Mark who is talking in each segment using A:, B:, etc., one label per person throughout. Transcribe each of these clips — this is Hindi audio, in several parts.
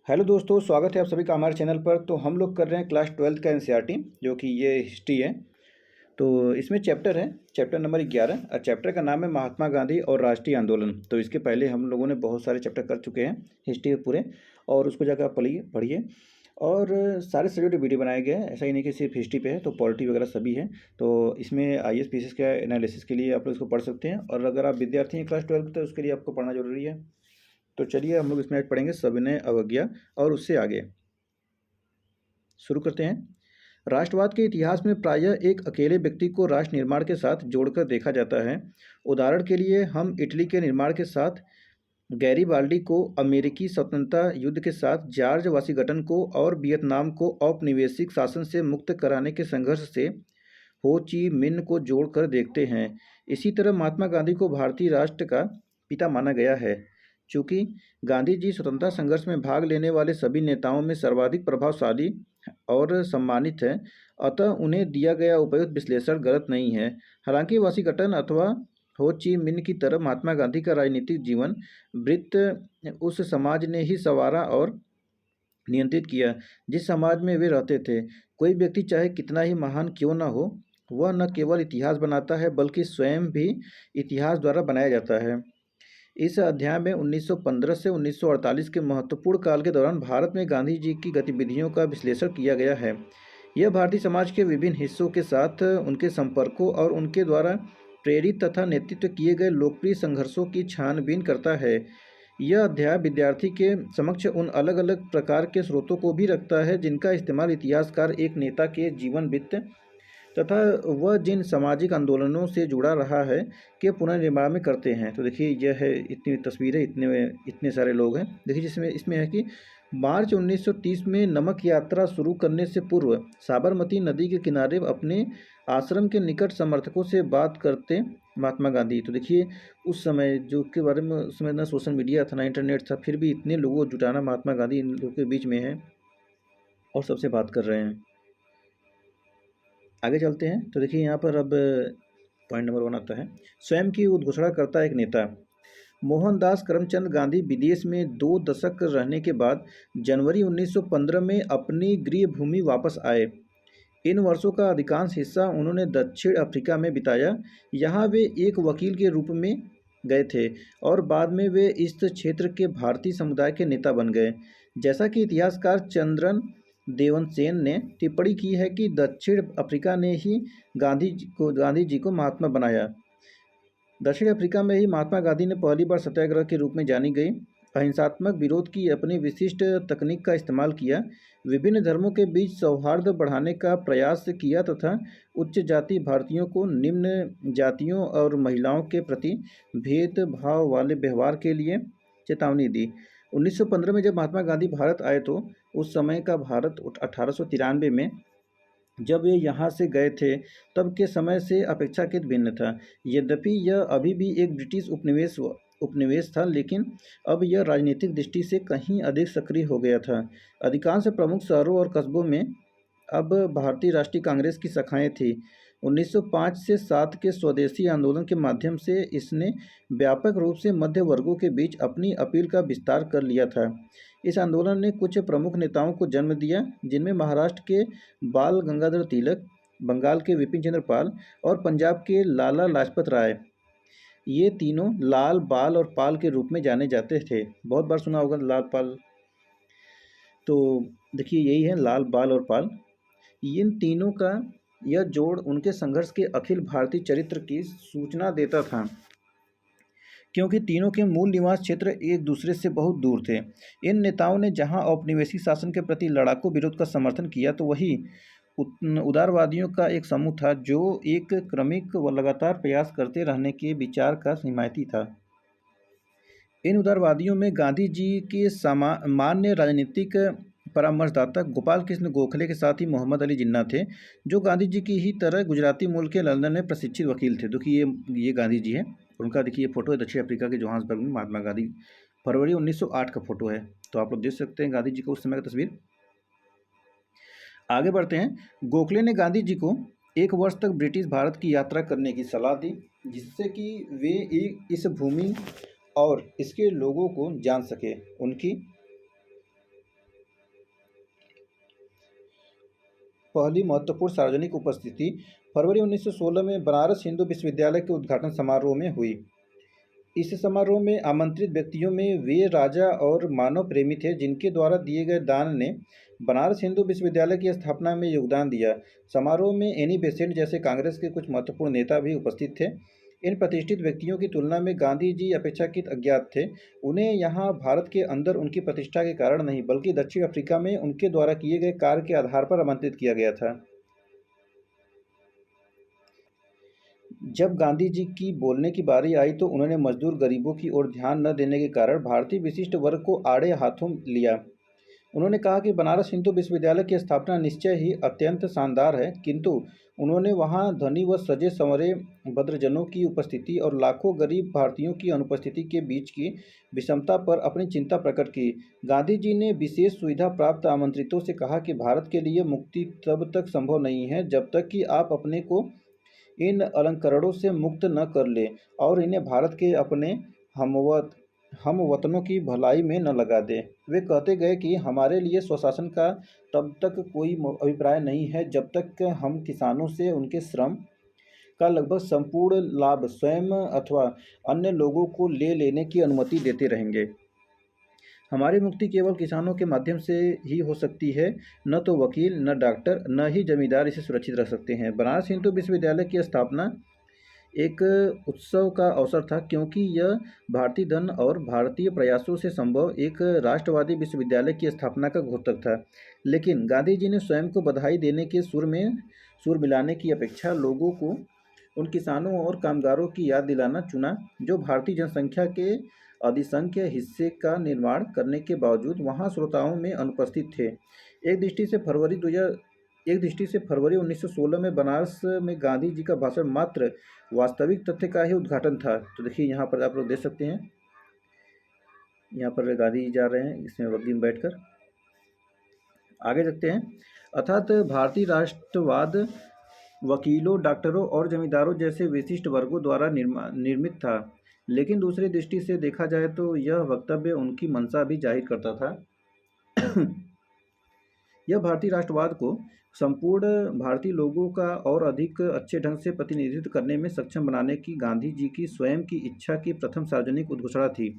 A: हेलो दोस्तों, स्वागत है आप सभी का हमारे चैनल पर। तो हम लोग कर रहे हैं क्लास 12 का एनसीईआरटी, जो कि ये हिस्ट्री है। तो इसमें चैप्टर है, चैप्टर नंबर 11 और चैप्टर का नाम है महात्मा गांधी और राष्ट्रीय आंदोलन। तो इसके पहले हम लोगों ने बहुत सारे चैप्टर कर चुके हैं हिस्ट्री के पूरे, और उसको जाकर आप पढ़िए। और सारे सब्जेक्ट वीडियो बनाए गए हैं, ऐसा ही नहीं कि सिर्फ हिस्ट्री पे है, तो पॉलिटी वगैरह सभी है। तो इसमें आईएएस पीसीएस का एनालिसिस के लिए आप लोग इसको पढ़ सकते हैं, और अगर आप विद्यार्थी हैं क्लास 12 तो उसके लिए आपको पढ़ना जरूरी है। तो चलिए हम लोग इसमें आज पढ़ेंगे सविनय अवज्ञा और उससे आगे। शुरू करते हैं। राष्ट्रवाद के इतिहास में प्रायः एक अकेले व्यक्ति को राष्ट्र निर्माण के साथ जोड़कर देखा जाता है। उदाहरण के लिए हम इटली के निर्माण के साथ गैरीबाल्डी को, अमेरिकी स्वतंत्रता युद्ध के साथ जॉर्ज वाशिंगटन को और वियतनाम को औपनिवेशिक शासन से मुक्त कराने के संघर्ष से हो ची मिन्ह को जोड़कर देखते हैं। इसी तरह महात्मा गांधी को भारतीय राष्ट्र का पिता माना गया है। चूँकि गांधी जी स्वतंत्रता संघर्ष में भाग लेने वाले सभी नेताओं में सर्वाधिक प्रभावशाली और सम्मानित हैं, अतः उन्हें दिया गया उपयुक्त विश्लेषण गलत नहीं है। हालांकि वाशिंगटन अथवा हो ची मिन्ह की तरह महात्मा गांधी का राजनीतिक जीवन वृत्त उस समाज ने ही संवारा और नियंत्रित किया जिस समाज में वे रहते थे। कोई व्यक्ति चाहे कितना ही महान क्यों न हो, वह न केवल इतिहास बनाता है बल्कि स्वयं भी इतिहास द्वारा बनाया जाता है। इस अध्याय में 1915 से 1948 के महत्वपूर्ण काल के दौरान भारत में गांधी जी की गतिविधियों का विश्लेषण किया गया है। यह भारतीय समाज के विभिन्न हिस्सों के साथ उनके संपर्कों और उनके द्वारा प्रेरित तथा नेतृत्व किए गए लोकप्रिय संघर्षों की छानबीन करता है। यह अध्याय विद्यार्थी के समक्ष उन अलग अलग प्रकार के स्रोतों को भी रखता है जिनका इस्तेमाल इतिहासकार एक नेता के जीवन वृत्त तथा वह जिन सामाजिक आंदोलनों से जुड़ा रहा है के पुनर्निर्माण में करते हैं। तो देखिए यह है, इतनी तस्वीरें, इतने इतने सारे लोग हैं। देखिए जिसमें इसमें है कि मार्च 1930 में नमक यात्रा शुरू करने से पूर्व साबरमती नदी के किनारे अपने आश्रम के निकट समर्थकों से बात करते महात्मा गांधी। तो देखिए उस समय जो के बारे में, उस समय ना सोशल मीडिया था ना इंटरनेट था, फिर भी इतने लोगों को जुटाना महात्मा गांधी इन लोगों के बीच में है और सबसे बात कर रहे हैं। आगे चलते हैं। तो देखिए यहाँ पर अब पॉइंट नंबर 1 आता है, स्वयं की उद्घोषणा करता एक नेता। मोहनदास करमचंद गांधी विदेश में 2 दशक रहने के बाद जनवरी 1915 में अपनी गृह भूमि वापस आए। इन वर्षों का अधिकांश हिस्सा उन्होंने दक्षिण अफ्रीका में बिताया। यहाँ वे एक वकील के रूप में गए थे और बाद में वे इस क्षेत्र के भारतीय समुदाय के नेता बन गए। जैसा कि इतिहासकार चंद्रन देवनसेन ने टिप्पणी की है कि दक्षिण अफ्रीका ने ही गांधी जी को महात्मा बनाया। दक्षिण अफ्रीका में ही महात्मा गांधी ने पहली बार सत्याग्रह के रूप में जानी गई अहिंसात्मक विरोध की अपनी विशिष्ट तकनीक का इस्तेमाल किया, विभिन्न धर्मों के बीच सौहार्द बढ़ाने का प्रयास किया तथा उच्च जाति भारतीयों को निम्न जातियों और महिलाओं के प्रति भेदभाव वाले व्यवहार के लिए चेतावनी दी। 1915 में जब महात्मा गांधी भारत आए तो उस समय का भारत 1893 में जब ये यहाँ से गए थे तब के समय से अपेक्षाकृत भिन्न था। यद्यपि यह अभी भी एक ब्रिटिश उपनिवेश था, लेकिन अब यह राजनीतिक दृष्टि से कहीं अधिक सक्रिय हो गया था। अधिकांश प्रमुख शहरों और कस्बों में अब भारतीय राष्ट्रीय कांग्रेस की शाखाएं थीं। 1905 से 7 के स्वदेशी आंदोलन के माध्यम से इसने व्यापक रूप से मध्य वर्गों के बीच अपनी अपील का विस्तार कर लिया था। इस आंदोलन ने कुछ प्रमुख नेताओं को जन्म दिया, जिनमें महाराष्ट्र के बाल गंगाधर तिलक, बंगाल के विपिन चंद्र पाल और पंजाब के लाला लाजपत राय। ये तीनों लाल, बाल और पाल के रूप में जाने जाते थे। बहुत बार सुना होगा लाल, पाल। तो देखिए यही है लाल, बाल और पाल। इन तीनों का यह जोड़ उनके संघर्ष के अखिल भारतीय चरित्र की सूचना देता था, क्योंकि तीनों के मूल निवास क्षेत्र एक दूसरे से बहुत दूर थे। इन नेताओं ने जहां औपनिवेशिक शासन के प्रति लड़ाकू विरोध का समर्थन किया, तो वही उदारवादियों का एक समूह था जो एक क्रमिक व लगातार प्रयास करते रहने के विचार का हिमायती था। इन उदारवादियों में गांधी जी के मान्य राजनीतिक परामर्शदाता गोपाल कृष्ण गोखले के साथ ही मोहम्मद अली जिन्ना थे, जो गांधी जी की ही तरह गुजराती मूल के लंदन में प्रशिक्षित वकील थे। देखिए ये गांधी जी है, उनका देखिए फोटो है दक्षिण अफ्रीका के जोहान्सबर्ग में, महात्मा गांधी, फरवरी 1908 का फोटो है। तो आप लोग देख सकते हैं गांधी जी को उस समय का तस्वीर। आगे बढ़ते हैं। गोखले ने गांधी जी को 1 वर्ष तक ब्रिटिश भारत की यात्रा करने की सलाह दी, जिससे कि वे इस भूमि और इसके लोगों को जान सके। उनकी पहली महत्वपूर्ण सार्वजनिक उपस्थिति फरवरी 1916 में बनारस हिंदू विश्वविद्यालय के उद्घाटन समारोह में हुई। इस समारोह में आमंत्रित व्यक्तियों में वे राजा और मानव प्रेमी थे जिनके द्वारा दिए गए दान ने बनारस हिंदू विश्वविद्यालय की स्थापना में योगदान दिया। समारोह में एनी बेसेंट जैसे कांग्रेस के कुछ महत्वपूर्ण नेता भी उपस्थित थे। इन प्रतिष्ठित व्यक्तियों की तुलना में गांधी जी अपेक्षाकृत अज्ञात थे। उन्हें यहाँ भारत के अंदर उनकी प्रतिष्ठा के कारण नहीं बल्कि दक्षिण अफ्रीका में उनके द्वारा किए गए कार्य के आधार पर आमंत्रित किया गया था। जब गांधी जी की बोलने की बारी आई तो उन्होंने मजदूर गरीबों की ओर ध्यान न देने के कारण भारतीय विशिष्ट वर्ग को आड़े हाथों लिया। उन्होंने कहा कि बनारस हिंदू विश्वविद्यालय की स्थापना निश्चय ही अत्यंत शानदार है, किंतु उन्होंने वहां धनी व सजे संवरे भद्रजनों की उपस्थिति और लाखों गरीब भारतीयों की अनुपस्थिति के बीच की विषमता पर अपनी चिंता प्रकट की। गांधी जी ने विशेष सुविधा प्राप्त आमंत्रितों से कहा कि भारत के लिए मुक्ति तब तक संभव नहीं है जब तक कि आप अपने को इन अलंकरणों से मुक्त न कर ले और इन्हें भारत के अपने हम वतनों की भलाई में न लगा दे। वे कहते गए कि हमारे लिए स्वशासन का तब तक कोई अभिप्राय नहीं है जब तक हम किसानों से उनके श्रम का लगभग संपूर्ण लाभ स्वयं अथवा अन्य लोगों को ले लेने की अनुमति देते रहेंगे। हमारी मुक्ति केवल किसानों के माध्यम से ही हो सकती है। न तो वकील, न डॉक्टर, न ही जमींदार इसे सुरक्षित रख सकते हैं। बनारस हिंदू विश्वविद्यालय की स्थापना एक उत्सव का अवसर था क्योंकि यह भारतीय धन और भारतीय प्रयासों से संभव एक राष्ट्रवादी विश्वविद्यालय की स्थापना का घोतक था। लेकिन गांधी जी ने स्वयं को बधाई देने के सुर मिलाने की अपेक्षा लोगों को उन किसानों और कामगारों की याद दिलाना चुना जो भारतीय जनसंख्या के अधिसंख्य हिस्से का निर्माण करने के बावजूद वहां श्रोताओं में अनुपस्थित थे। एक दृष्टि से फरवरी 1916 में बनारस में गांधी जी का भाषण मात्र वास्तविक तथ्य का ही उद्घाटन था। तो देखिए यहाँ पर आप लोग देख सकते हैं, यहाँ पर गांधी जी जा रहे हैं इसमें वग्गी में बैठकर। आगे देखते हैं। अर्थात भारतीय राष्ट्रवाद वकीलों, डॉक्टरों और जमींदारों जैसे विशिष्ट वर्गों द्वारा निर्मित था, लेकिन दूसरी दृष्टि से देखा जाए तो यह वक्तव्य उनकी मंशा भी जाहिर करता था। यह भारतीय राष्ट्रवाद को संपूर्ण भारतीय लोगों का और अधिक अच्छे ढंग से प्रतिनिधित्व करने में सक्षम बनाने की गांधी जी की स्वयं की इच्छा की प्रथम सार्वजनिक उद्घोषणा थी।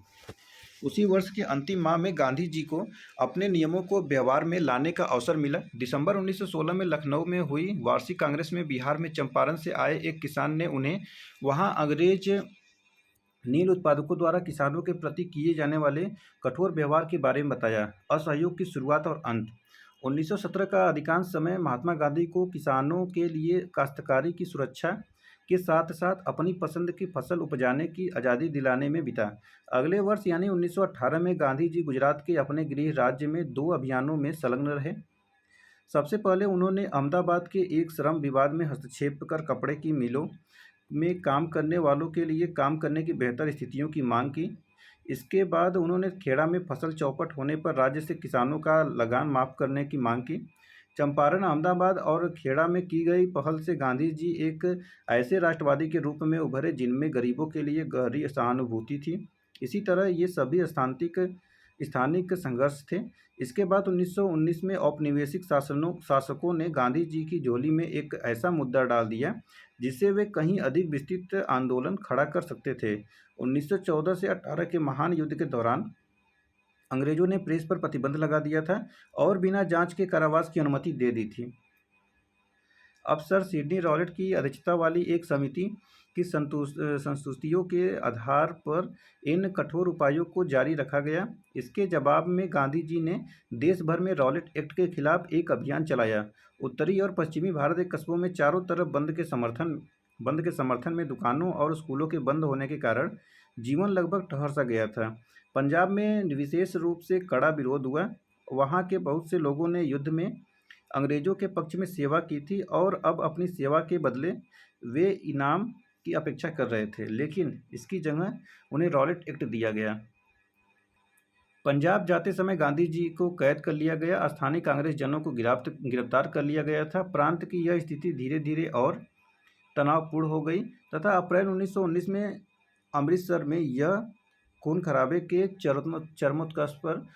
A: उसी वर्ष के अंतिम माह में गांधी जी को अपने नियमों को व्यवहार में लाने का अवसर मिला। दिसंबर 1916 में लखनऊ में हुई वार्षिक कांग्रेस में बिहार में चंपारण से आए एक किसान ने उन्हें वहां अंग्रेज नील उत्पादकों द्वारा किसानों के प्रति किए जाने वाले कठोर व्यवहार के बारे में बताया। असहयोग की शुरुआत और अंत। 1917 का अधिकांश समय महात्मा गांधी को किसानों के लिए काश्तकारी की सुरक्षा के साथ साथ अपनी पसंद की फसल उपजाने की आज़ादी दिलाने में बीता। अगले वर्ष यानी 1918 में गांधी जी गुजरात के अपने गृह राज्य में 2 अभियानों में संलग्न रहे। सबसे पहले उन्होंने अहमदाबाद के एक श्रम विवाद में हस्तक्षेप कर कपड़े की मिलों में काम करने वालों के लिए काम करने की बेहतर स्थितियों की मांग की। इसके बाद उन्होंने खेड़ा में फसल चौपट होने पर राज्य से किसानों का लगान माफ़ करने की मांग की। चंपारण, अहमदाबाद और खेड़ा में की गई पहल से गांधी जी एक ऐसे राष्ट्रवादी के रूप में उभरे जिनमें गरीबों के लिए गहरी सहानुभूति थी। इसी तरह ये सभी स्थानिक संघर्ष थे। इसके बाद 1919 में औपनिवेशिक शासकों ने गांधी जी की झोली में एक ऐसा मुद्दा डाल दिया जिससे वे कहीं अधिक विस्तृत आंदोलन खड़ा कर सकते थे। 1914 से 18 के महान युद्ध के दौरान अंग्रेजों ने प्रेस पर प्रतिबंध लगा दिया था और बिना जांच के कारावास की अनुमति दे दी थी। अब सर सिडनी रॉलेट की अध्यक्षता वाली एक समिति की संस्तुतियों के आधार पर इन कठोर उपायों को जारी रखा गया। इसके जवाब में गांधी जी ने देश भर में रॉलेट एक्ट के खिलाफ एक अभियान चलाया। उत्तरी और पश्चिमी भारत के कस्बों में चारों तरफ बंद के समर्थन में दुकानों और स्कूलों के बंद होने के कारण जीवन लगभग ठहर सा गया था। पंजाब में विशेष रूप से कड़ा विरोध हुआ। वहाँ के बहुत से लोगों ने युद्ध में अंग्रेजों के पक्ष में सेवा की थी और अब अपनी सेवा के बदले वे इनाम की अपेक्षा कर रहे थे, लेकिन इसकी जगह उन्हें रॉलेट एक्ट दिया गया। पंजाब जाते समय गांधी जी को कैद कर लिया गया। स्थानीय कांग्रेस जनों को गिरफ्तार कर लिया गया था। प्रांत की यह स्थिति धीरे धीरे और तनावपूर्ण हो गई तथा अप्रैल 1919 में अमृतसर में यह खून खराबे के चरमोत्कर्ष पर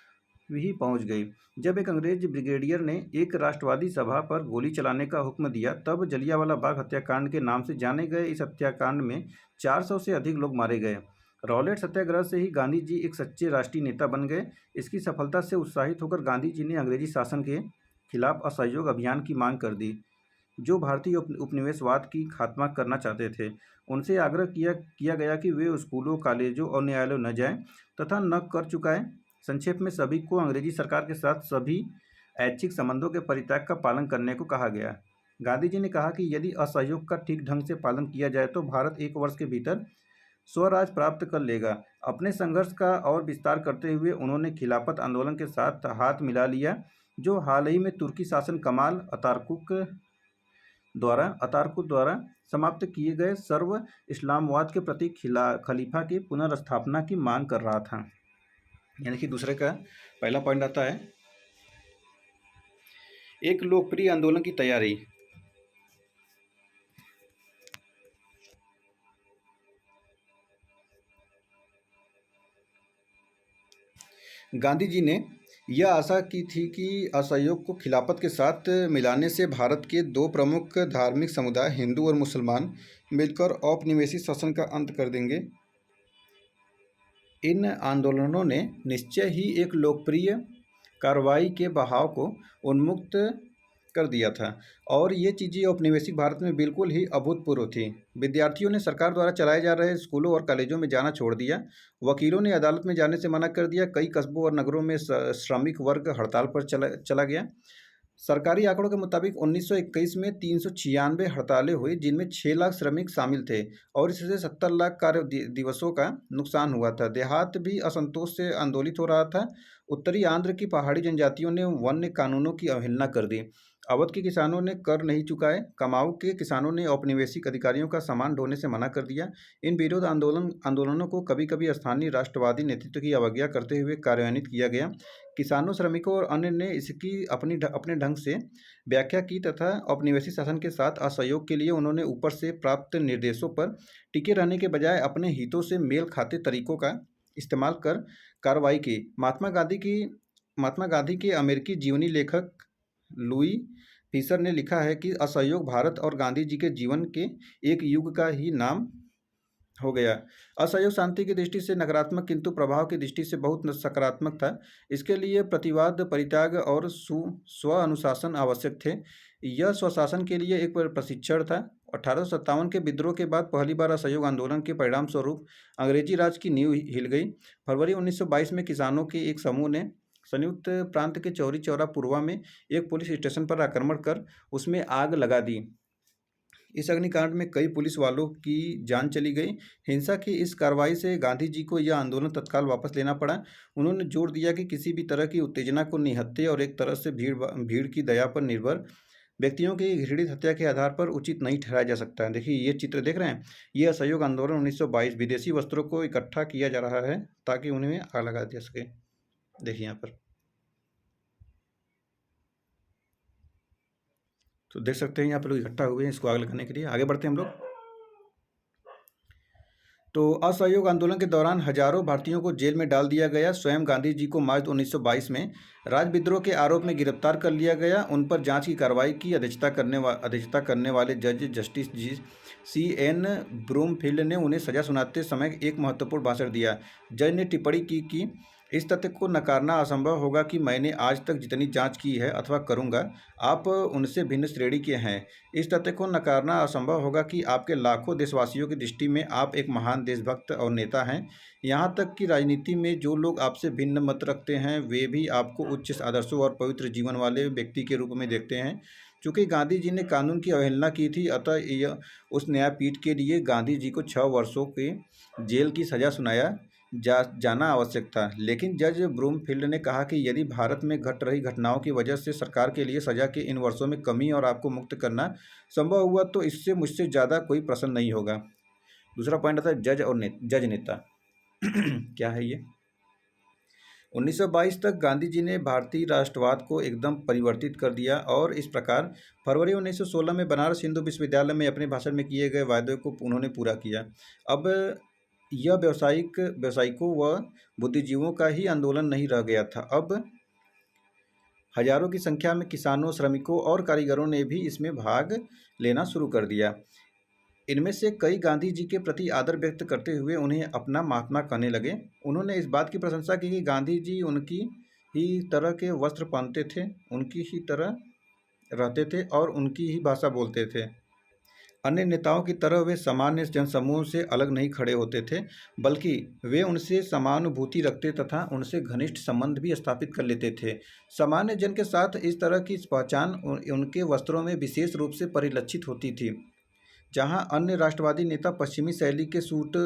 A: भी पहुंच गई। जब एक अंग्रेज ब्रिगेडियर ने एक राष्ट्रवादी सभा पर गोली चलाने का हुक्म दिया, तब जलियांवाला बाग हत्याकांड के नाम से जाने गए इस हत्याकांड में 400 से अधिक लोग मारे गए। रॉलेट सत्याग्रह से ही गांधी जी एक सच्चे राष्ट्रीय नेता बन गए। इसकी सफलता से उत्साहित होकर गांधी जी ने अंग्रेजी शासन के खिलाफ असहयोग अभियान की मांग कर दी, जो भारतीय उपनिवेशवाद की खात्मा करना चाहते थे। उनसे आग्रह किया गया कि वे स्कूलों, कॉलेजों और न्यायालयों न जाएं तथा न कर चुकाएं। संक्षेप में सभी को अंग्रेजी सरकार के साथ सभी ऐच्छिक संबंधों के परित्याग का पालन करने को कहा गया। गांधी जी ने कहा कि यदि असहयोग का ठीक ढंग से पालन किया जाए तो भारत 1 वर्ष के भीतर स्वराज प्राप्त कर लेगा। अपने संघर्ष का और विस्तार करते हुए उन्होंने खिलाफत आंदोलन के साथ हाथ मिला लिया, जो हाल ही में तुर्की शासन कमाल अतातुर्क द्वारा समाप्त किए गए सर्व इस्लामवाद के प्रति खलीफा की पुनर्स्थापना की मांग कर रहा था। यानी कि दूसरे का पहला पॉइंट आता है एक लोकप्रिय आंदोलन की तैयारी। गांधी जी ने यह आशा की थी कि असहयोग को खिलाफत के साथ मिलाने से भारत के 2 प्रमुख धार्मिक समुदाय हिंदू और मुसलमान मिलकर औपनिवेशिक शासन का अंत कर देंगे। इन आंदोलनों ने निश्चय ही एक लोकप्रिय कार्रवाई के बहाव को उन्मुक्त कर दिया था और ये चीज़ें औपनिवेशिक भारत में बिल्कुल ही अभूतपूर्व थी। विद्यार्थियों ने सरकार द्वारा चलाए जा रहे स्कूलों और कॉलेजों में जाना छोड़ दिया। वकीलों ने अदालत में जाने से मना कर दिया। कई कस्बों और नगरों में श्रमिक वर्ग हड़ताल पर चला गया। सरकारी आंकड़ों के मुताबिक 1921 में 396 हड़तालें हुई, जिनमें 6 लाख श्रमिक शामिल थे और इससे 70 लाख कार्य दिवसों का नुकसान हुआ था। देहात भी असंतोष से आंदोलित हो रहा था। उत्तरी आंध्र की पहाड़ी जनजातियों ने वन्य कानूनों की अवहेलना कर दी। अवध के किसानों ने कर नहीं चुकाए। कुमाऊं के किसानों ने औपनिवेशिक अधिकारियों का सामान ढोने से मना कर दिया। इन विरोध आंदोलनों को कभी कभी स्थानीय राष्ट्रवादी नेतृत्व की अवज्ञा करते हुए कार्यान्वित किया गया। किसानों, श्रमिकों और अन्य ने इसकी अपने ढंग से व्याख्या की तथा औपनिवेशिक शासन के साथ असहयोग के लिए उन्होंने ऊपर से प्राप्त निर्देशों पर टिके रहने के बजाय अपने हितों से मेल खाते तरीकों का इस्तेमाल कर कार्रवाई की। महात्मा गांधी के अमेरिकी जीवनी लेखक लुई फिशर ने लिखा है कि असहयोग भारत और गांधी जी के जीवन के एक युग का ही नाम हो गया। असहयोग शांति की दृष्टि से नकारात्मक किंतु प्रभाव की दृष्टि से बहुत सकारात्मक था। इसके लिए प्रतिवाद, परित्याग और स्व अनुशासन आवश्यक थे। यह स्वशासन के लिए एक प्रशिक्षण था। 1857 के विद्रोह के बाद पहली बार असहयोग आंदोलन के परिणाम स्वरूप अंग्रेजी राज की नींव हिल गई। फरवरी 1922 में किसानों के एक समूह ने संयुक्त प्रांत के चौरी चौरा पुरवा में एक पुलिस स्टेशन पर आक्रमण कर उसमें आग लगा दी। इस अग्निकांड में कई पुलिस वालों की जान चली गई। हिंसा की इस कार्रवाई से गांधी जी को यह आंदोलन तत्काल वापस लेना पड़ा। उन्होंने जोर दिया कि किसी भी तरह की उत्तेजना को निहत्थे और एक तरह से भीड़ की दया पर निर्भर व्यक्तियों की घृणित हत्या के आधार पर उचित नहीं ठहराया जा सकता है। देखिए ये चित्र देख रहे हैं, ये असहयोग आंदोलन 1922 विदेशी वस्त्रों को इकट्ठा किया जा रहा है ताकि उन्हें आग लगा जा सके। देखिए यहाँ पर तो देख सकते हैं यहाँ पर लोग इकट्ठा हुए हैं इसको आग लगाने के लिए। आगे बढ़ते हैं हम लोग। तो असहयोग आंदोलन के दौरान हजारों भारतीयों को जेल में डाल दिया गया। स्वयं गांधी जी को मार्च 1922 में राजविद्रोह के आरोप में गिरफ्तार कर लिया गया। उन पर जांच की कार्रवाई की अध्यक्षता करने वाले जज जस्टिस CN ब्रूमफील्ड ने उन्हें सजा सुनाते समय एक महत्वपूर्ण भाषण दिया। जज ने टिप्पणी की कि इस तथ्य को नकारना असंभव होगा कि मैंने आज तक जितनी जांच की है अथवा करूंगा, आप उनसे भिन्न श्रेणी के हैं। इस तथ्य को नकारना असंभव होगा कि आपके लाखों देशवासियों की दृष्टि में आप एक महान देशभक्त और नेता हैं। यहाँ तक कि राजनीति में जो लोग आपसे भिन्न मत रखते हैं वे भी आपको उच्च आदर्शों और पवित्र जीवन वाले व्यक्ति के रूप में देखते हैं। चूँकि गांधी जी ने कानून की अवहेलना की थी, अतः यह उस न्यायपीठ के लिए गांधी जी को 6 वर्षों के जेल की सज़ा सुनाया जाना आवश्यक था। लेकिन जज ब्रूमफील्ड ने कहा कि यदि भारत में घट रही घटनाओं की वजह से सरकार के लिए सजा के इन वर्षों में कमी और आपको मुक्त करना संभव हुआ तो इससे मुझसे ज़्यादा कोई प्रश्न नहीं होगा। दूसरा पॉइंट आता है जज नेता क्या है ये। 1922 तक गांधी जी ने भारतीय राष्ट्रवाद को एकदम परिवर्तित कर दिया और इस प्रकार फरवरी 1916 में बनारस हिंदू विश्वविद्यालय में अपने भाषण में किए गए वायदे को उन्होंने पूरा किया। अब यह व्यावसायिकों व बुद्धिजीवों का ही आंदोलन नहीं रह गया था। अब हजारों की संख्या में किसानों, श्रमिकों और कारीगरों ने भी इसमें भाग लेना शुरू कर दिया। इनमें से कई गांधी जी के प्रति आदर व्यक्त करते हुए उन्हें अपना महात्मा कहने लगे। उन्होंने इस बात की प्रशंसा की कि गांधी जी उनकी ही तरह के वस्त्र पहनते थे, उनकी ही तरह रहते थे और उनकी ही भाषा बोलते थे। अन्य नेताओं की तरह वे सामान्य जनसमूह से अलग नहीं खड़े होते थे, बल्कि वे उनसे समानुभूति रखते तथा उनसे घनिष्ठ संबंध भी स्थापित कर लेते थे। सामान्य जन के साथ इस तरह की पहचान उनके वस्त्रों में विशेष रूप से परिलक्षित होती थी। जहां अन्य राष्ट्रवादी नेता पश्चिमी शैली के सूट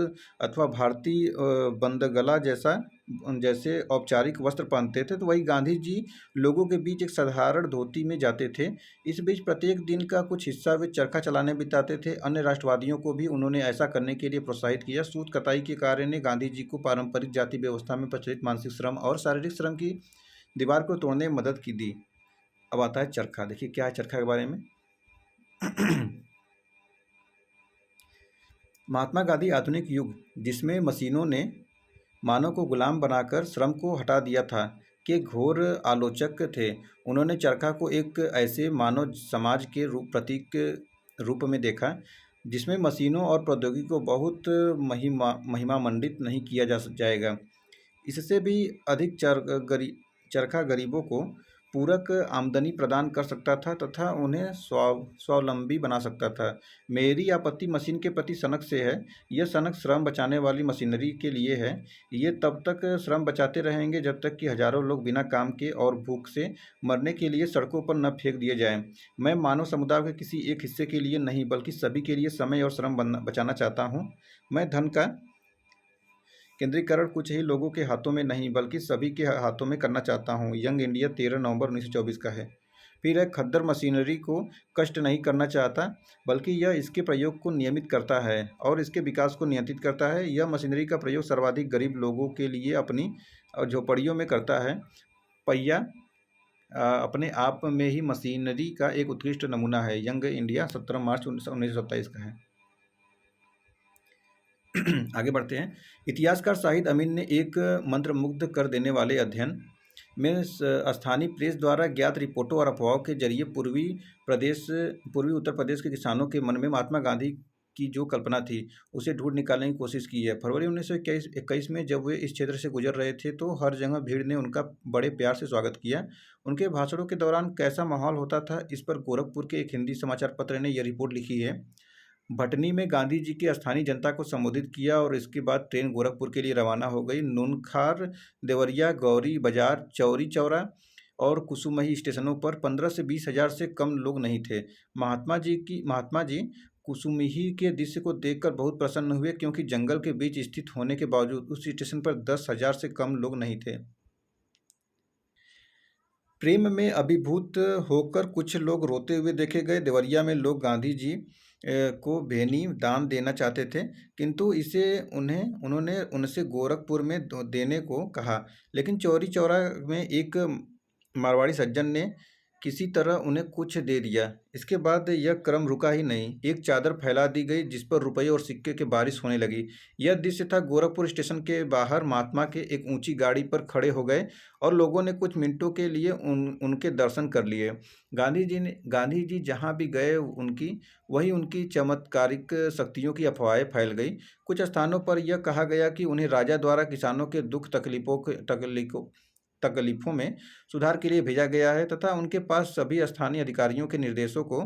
A: अथवा भारतीय बंदगला जैसे औपचारिक वस्त्र पहनते थे, तो वही गांधी जी लोगों के बीच एक साधारण धोती में जाते थे। इस बीच प्रत्येक दिन का कुछ हिस्सा वे चरखा चलाने बिताते थे। अन्य राष्ट्रवादियों को भी उन्होंने ऐसा करने के लिए प्रोत्साहित किया। सूत कताई के कार्य ने गांधी जी को पारंपरिक जाति व्यवस्था में प्रचलित मानसिक श्रम और शारीरिक श्रम की दीवार को तोड़ने में मदद की दी। अब आता है चरखा। देखिए क्या है चरखा के बारे में। महात्मा गांधी आधुनिक युग, जिसमें मशीनों ने मानव को गुलाम बनाकर श्रम को हटा दिया था, के घोर आलोचक थे। उन्होंने चरखा को एक ऐसे मानव समाज के प्रतीक रूप में देखा जिसमें मशीनों और प्रौद्योगिकी को बहुत महिमा मंडित नहीं किया जाएगा। इससे भी अधिक चरखा गरीबों को पूरक आमदनी प्रदान कर सकता था तथा उन्हें स्वावलंबी बना सकता था। मेरी आपत्ति मशीन के प्रति सनक से है। यह सनक श्रम बचाने वाली मशीनरी के लिए है। ये तब तक श्रम बचाते रहेंगे जब तक कि हजारों लोग बिना काम के और भूख से मरने के लिए सड़कों पर न फेंक दिए जाएं। मैं मानव समुदाय के किसी एक हिस्से के लिए नहीं, बल्कि सभी के लिए समय और श्रम बचाना चाहता हूँ। मैं धन का केंद्रीकरण कुछ ही लोगों के हाथों में नहीं, बल्कि सभी के हाथों में करना चाहता हूँ। यंग इंडिया 13 नवंबर 1924 का है। फिर एक खद्दर मशीनरी को कष्ट नहीं करना चाहता, बल्कि यह इसके प्रयोग को नियमित करता है और इसके विकास को नियंत्रित करता है। यह मशीनरी का प्रयोग सर्वाधिक गरीब लोगों के लिए अपनी झोपड़ियों में करता है। पहिया अपने आप में ही मशीनरी का एक उत्कृष्ट नमूना है। यंग इंडिया 17 मार्च 1927 का है। आगे बढ़ते हैं। इतिहासकार शाहिद अमीन ने एक मंत्रमुग्ध कर देने वाले अध्ययन में स्थानीय प्रेस द्वारा ज्ञात रिपोर्टों और अफवाहों के जरिए पूर्वी उत्तर प्रदेश के किसानों के मन में महात्मा गांधी की जो कल्पना थी उसे ढूंढ निकालने की कोशिश की है। फरवरी 1921 में जब वे इस क्षेत्र से गुजर रहे थे तो हर जगह भीड़ ने उनका बड़े प्यार से स्वागत किया। उनके भाषणों के दौरान कैसा माहौल होता था, इस पर गोरखपुर के एक हिंदी समाचार पत्र ने यह रिपोर्ट लिखी है। भटनी में गांधी जी की स्थानीय जनता को संबोधित किया और इसके बाद ट्रेन गोरखपुर के लिए रवाना हो गई। नूनखार, देवरिया, गौरी बाजार, चौरी चौरा और कुसुमही स्टेशनों पर 15 से 20 हजार से कम लोग नहीं थे। महात्मा जी कुसुमही के दृश्य को देखकर बहुत प्रसन्न हुए, क्योंकि जंगल के बीच स्थित होने के बावजूद उस स्टेशन पर 10 हजार से कम लोग नहीं थे। प्रेम में अभिभूत होकर कुछ लोग रोते हुए देखे गए। देवरिया में लोग गांधी जी को भेनी दान देना चाहते थे, किंतु इसे उन्होंने उनसे गोरखपुर में देने को कहा। लेकिन चौरी चौरा में एक मारवाड़ी सज्जन ने किसी तरह उन्हें कुछ दे दिया। इसके बाद यह क्रम रुका ही नहीं। एक चादर फैला दी गई जिस पर रुपये और सिक्के की बारिश होने लगी। यह दृश्य था। गोरखपुर स्टेशन के बाहर महात्मा के एक ऊंची गाड़ी पर खड़े हो गए और लोगों ने कुछ मिनटों के लिए उनके दर्शन कर लिए। गांधी जी जहाँ भी गए उनकी चमत्कारिक शक्तियों की अफवाहें फैल गई। कुछ स्थानों पर यह कहा गया कि उन्हें राजा द्वारा किसानों के दुख तकलीफों में सुधार के लिए भेजा गया है तथा उनके पास सभी स्थानीय अधिकारियों के निर्देशों को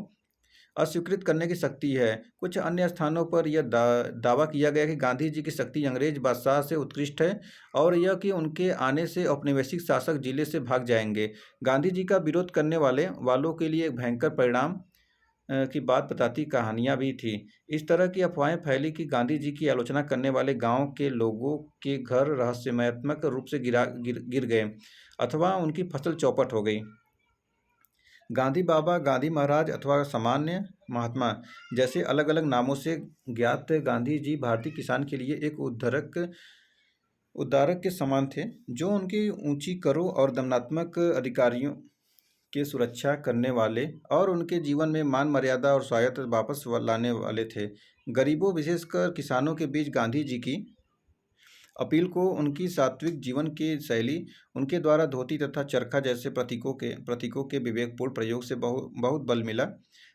A: अस्वीकृत करने की शक्ति है। कुछ अन्य स्थानों पर यह दावा किया गया कि गांधी जी की शक्ति अंग्रेज बादशाह से उत्कृष्ट है और यह कि उनके आने से औपनिवेशिक शासक जिले से भाग जाएंगे। गांधी जी का विरोध करने वालों के लिए एक भयंकर परिणाम की बात बताती कहानियाँ भी थी। इस तरह की अफवाहें फैली कि गांधी जी की आलोचना करने वाले गांव के लोगों के घर रहस्यमयत्मक रूप से गिर गए अथवा उनकी फसल चौपट हो गई। गांधी बाबा, गांधी महाराज अथवा सामान्य महात्मा जैसे अलग अलग नामों से ज्ञात गांधी जी भारतीय किसान के लिए एक उद्धारक के समान थे, जो उनकी ऊंची करों और दमनात्मक अधिकारियों की सुरक्षा करने वाले और उनके जीवन में मान मर्यादा और स्वायत्तता वापस लाने वाले थे। गरीबों विशेषकर किसानों के बीच गांधी जी की अपील को उनकी सात्विक जीवन की शैली, उनके द्वारा धोती तथा चरखा जैसे प्रतीकों के विवेकपूर्ण प्रयोग से बहुत बल मिला।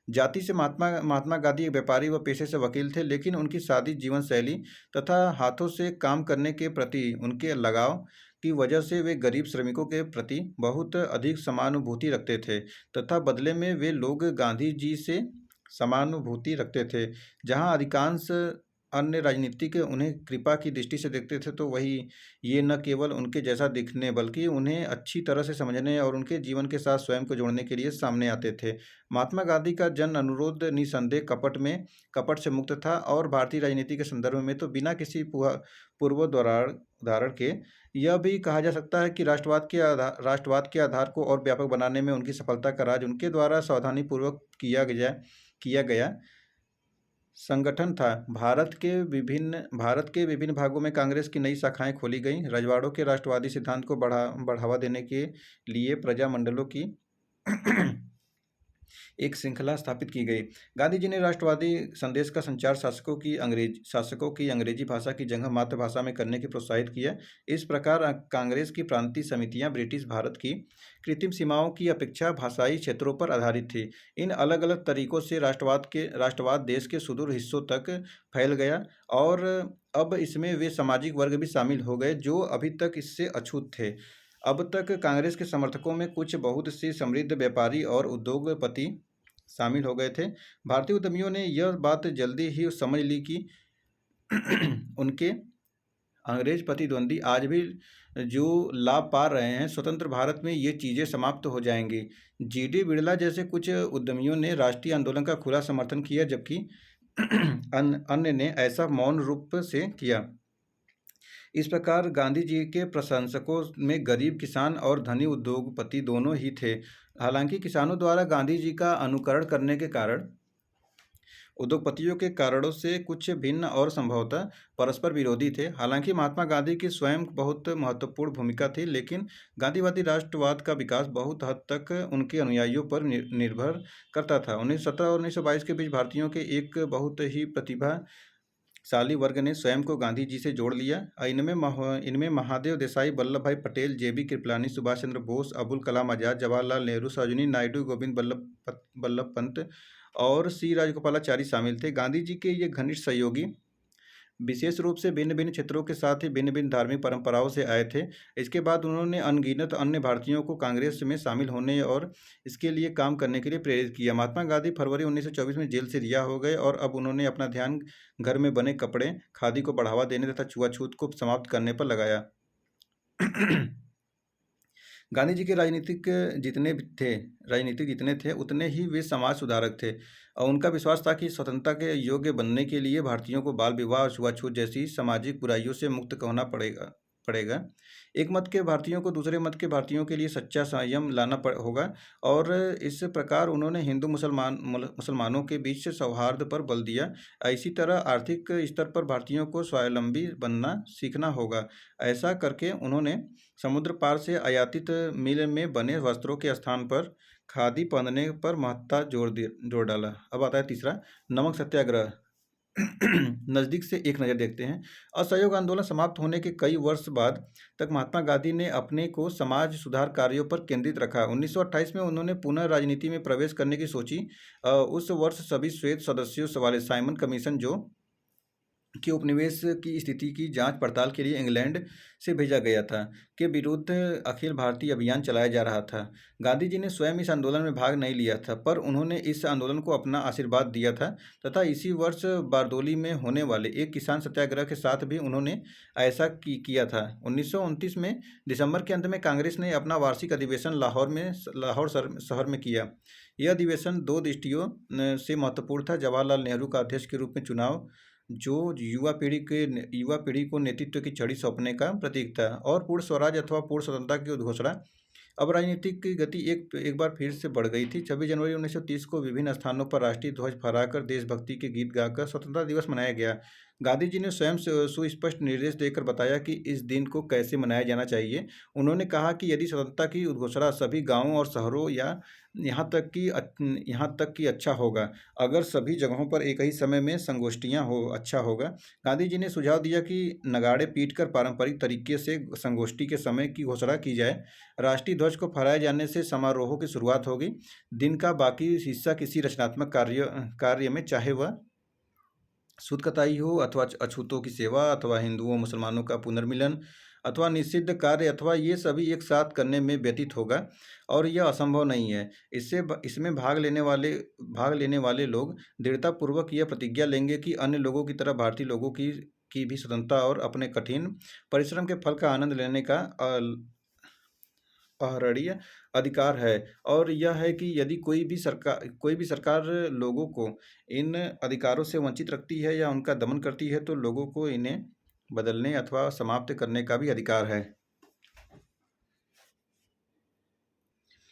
A: जाति से महात्मा महात्मा गांधी एक व्यापारी व पेशे से वकील थे, लेकिन उनकी सादी जीवन शैली तथा हाथों से काम करने के प्रति उनके लगाव की वजह से वे गरीब श्रमिकों के प्रति बहुत अधिक समानुभूति रखते थे तथा बदले में वे लोग गांधी जी से समानुभूति रखते थे। जहां अधिकांश अन्य राजनीतिक उन्हें कृपा की दृष्टि से देखते थे, तो वही ये न केवल उनके जैसा दिखने बल्कि उन्हें अच्छी तरह से समझने और उनके जीवन के साथ स्वयं को जोड़ने के लिए सामने आते थे। महात्मा गांधी का जन अनुरोध निसंदेह कपट से मुक्त था और भारतीय राजनीति के संदर्भ में तो बिना किसी उदाहरण के यह भी कहा जा सकता है कि राष्ट्रवाद के आधार को और व्यापक बनाने में उनकी सफलता का राज उनके द्वारा सावधानीपूर्वक किया गया संगठन था। भारत के विभिन्न भागों में कांग्रेस की नई शाखाएं खोली गईं। रजवाड़ों के राष्ट्रवादी सिद्धांत को बढ़ावा देने के लिए प्रजामंडलों की एक श्रृंखला स्थापित की गई। गांधी जी ने राष्ट्रवादी संदेश का संचार शासकों की अंग्रेजी भाषा की जगह मातृभाषा में करने की प्रोत्साहित किया। इस प्रकार कांग्रेस की प्रांतीय समितियां ब्रिटिश भारत की कृत्रिम सीमाओं की अपेक्षा भाषाई क्षेत्रों पर आधारित थी। इन अलग अलग तरीकों से राष्ट्रवाद देश के सुदूर हिस्सों तक फैल गया और अब इसमें वे सामाजिक वर्ग भी शामिल हो गए जो अभी तक इससे अछूत थे। अब तक कांग्रेस के समर्थकों में कुछ बहुत सी समृद्ध व्यापारी और उद्योगपति शामिल हो गए थे। भारतीय उद्यमियों ने यह बात जल्दी ही समझ ली कि उनके अंग्रेज प्रतिद्वंदी आज भी जो लाभ पा रहे हैं, स्वतंत्र भारत में ये चीज़ें समाप्त हो जाएंगी। जीडी बिड़ला जैसे कुछ उद्यमियों ने राष्ट्रीय आंदोलन का खुला समर्थन किया, जबकि अन्य ने ऐसा मौन रूप से किया। इस प्रकार गांधी जी के प्रशंसकों में गरीब किसान और धनी उद्योगपति दोनों ही थे। हालांकि किसानों द्वारा गांधी जी का अनुकरण करने के कारण उद्योगपतियों के कारणों से कुछ भिन्न और संभवतः परस्पर विरोधी थे। हालांकि महात्मा गांधी की स्वयं बहुत महत्वपूर्ण भूमिका थी, लेकिन गांधीवादी राष्ट्रवाद का विकास बहुत हद तक उनके अनुयायियों पर निर्भर करता था। 1917 और 1922 के बीच भारतीयों के एक बहुत ही प्रतिभाशाली वर्ग ने स्वयं को गांधी जी से जोड़ लिया। इनमें महादेव देसाई, वल्लभ भाई पटेल, जेबी कृपलानी, सुभाष चंद्र बोस, अबुल कलाम आजाद, जवाहरलाल नेहरू, सरोजिनी नायडू, गोविंद बल्लभ पंत और सी राजगोपालाचारी शामिल थे। गांधी जी के ये घनिष्ठ सहयोगी विशेष रूप से भिन्न भिन्न क्षेत्रों के साथ ही भिन्न भिन्न धार्मिक परंपराओं से आए थे। इसके बाद उन्होंने अनगिनत अन्य भारतीयों को कांग्रेस में शामिल होने और इसके लिए काम करने के लिए प्रेरित किया। महात्मा गांधी फरवरी 1924 में जेल से रिहा हो गए और अब उन्होंने अपना ध्यान घर में बने कपड़े, खादी को बढ़ावा देने तथा छुआछूत को समाप्त करने पर लगाया। गांधी जी के राजनीतिक जितने थे उतने ही वे समाज सुधारक थे और उनका विश्वास था कि स्वतंत्रता के योग्य बनने के लिए भारतीयों को बाल विवाह और छुआछूत जैसी सामाजिक बुराइयों से मुक्त होना पड़ेगा। एक मत के भारतीयों को दूसरे मत के भारतीयों के लिए सच्चा संयम लाना होगा और इस प्रकार उन्होंने हिंदू मुसलमानों के बीच सौहार्द पर बल दिया। इसी तरह आर्थिक स्तर पर भारतीयों को स्वावलंबी बनना सीखना होगा। ऐसा करके उन्होंने समुद्र पार से आयातित मिल में बने वस्त्रों के स्थान पर खादी पहनने पर महत्ता जोर डाला। अब आता है तीसरा, नमक सत्याग्रह। नज़दीक से एक नज़र देखते हैं। असहयोग आंदोलन समाप्त होने के कई वर्ष बाद तक महात्मा गांधी ने अपने को समाज सुधार कार्यों पर केंद्रित रखा। 1928 में उन्होंने पुनः राजनीति में प्रवेश करने की सोची। उस वर्ष सभी श्वेत सदस्यों वाले साइमन कमीशन के उपनिवेश की स्थिति की जांच पड़ताल के लिए इंग्लैंड से भेजा गया था के विरुद्ध अखिल भारतीय अभियान चलाया जा रहा था। गांधी जी ने स्वयं इस आंदोलन में भाग नहीं लिया था, पर उन्होंने इस आंदोलन को अपना आशीर्वाद दिया था तथा इसी वर्ष बारदोली में होने वाले एक किसान सत्याग्रह के साथ भी उन्होंने ऐसा किया था। 1929 में दिसंबर के अंत में कांग्रेस ने अपना वार्षिक अधिवेशन लाहौर शहर में किया। यह अधिवेशन दो दृष्टियों से महत्वपूर्ण था। जवाहरलाल नेहरू का अध्यक्ष के रूप में चुनाव, जो युवा पीढ़ी को नेतृत्व की छड़ी सौंपने का प्रतीक था, और पूर्ण स्वराज अथवा पूर्ण स्वतंत्रता की उद्घोषणा। अब राजनीतिक की गति एक बार फिर से बढ़ गई थी। 26 जनवरी 1930 को विभिन्न स्थानों पर राष्ट्रीय ध्वज फहराकर देशभक्ति के गीत गाकर स्वतंत्रता दिवस मनाया गया। गांधी जी ने स्वयं सुस्पष्ट निर्देश देकर बताया कि इस दिन को कैसे मनाया जाना चाहिए। उन्होंने कहा कि यदि स्वतंत्रता की उद्घोषणा सभी गांवों और शहरों या यहाँ तक कि अच्छा होगा अगर सभी जगहों पर एक ही समय में संगोष्ठियां हो, अच्छा होगा। गांधी जी ने सुझाव दिया कि नगाड़े पीटकर पारंपरिक तरीके से संगोष्ठी के समय की घोषणा की जाए। राष्ट्रीय ध्वज को फहराए जाने से समारोहों की शुरुआत होगी। दिन का बाकी हिस्सा किसी रचनात्मक कार्य में, चाहे वह सूत कताई हो अथवा अछूतों की सेवा अथवा हिंदुओं मुसलमानों का पुनर्मिलन अथवा निषिद्ध कार्य, अथवा ये सभी एक साथ करने में व्यतीत होगा और यह असंभव नहीं है। इसमें भाग लेने वाले लोग दृढ़तापूर्वक यह प्रतिज्ञा लेंगे कि अन्य लोगों की तरह भारतीय लोगों की भी स्वतंत्रता और अपने कठिन परिश्रम के फल का आनंद लेने का अहरणीय अधिकार है। और यह है कि यदि कोई भी सरकार लोगों को इन अधिकारों से वंचित रखती है या उनका दमन करती है तो लोगों को इन्हें बदलने अथवा समाप्त करने का भी अधिकार है।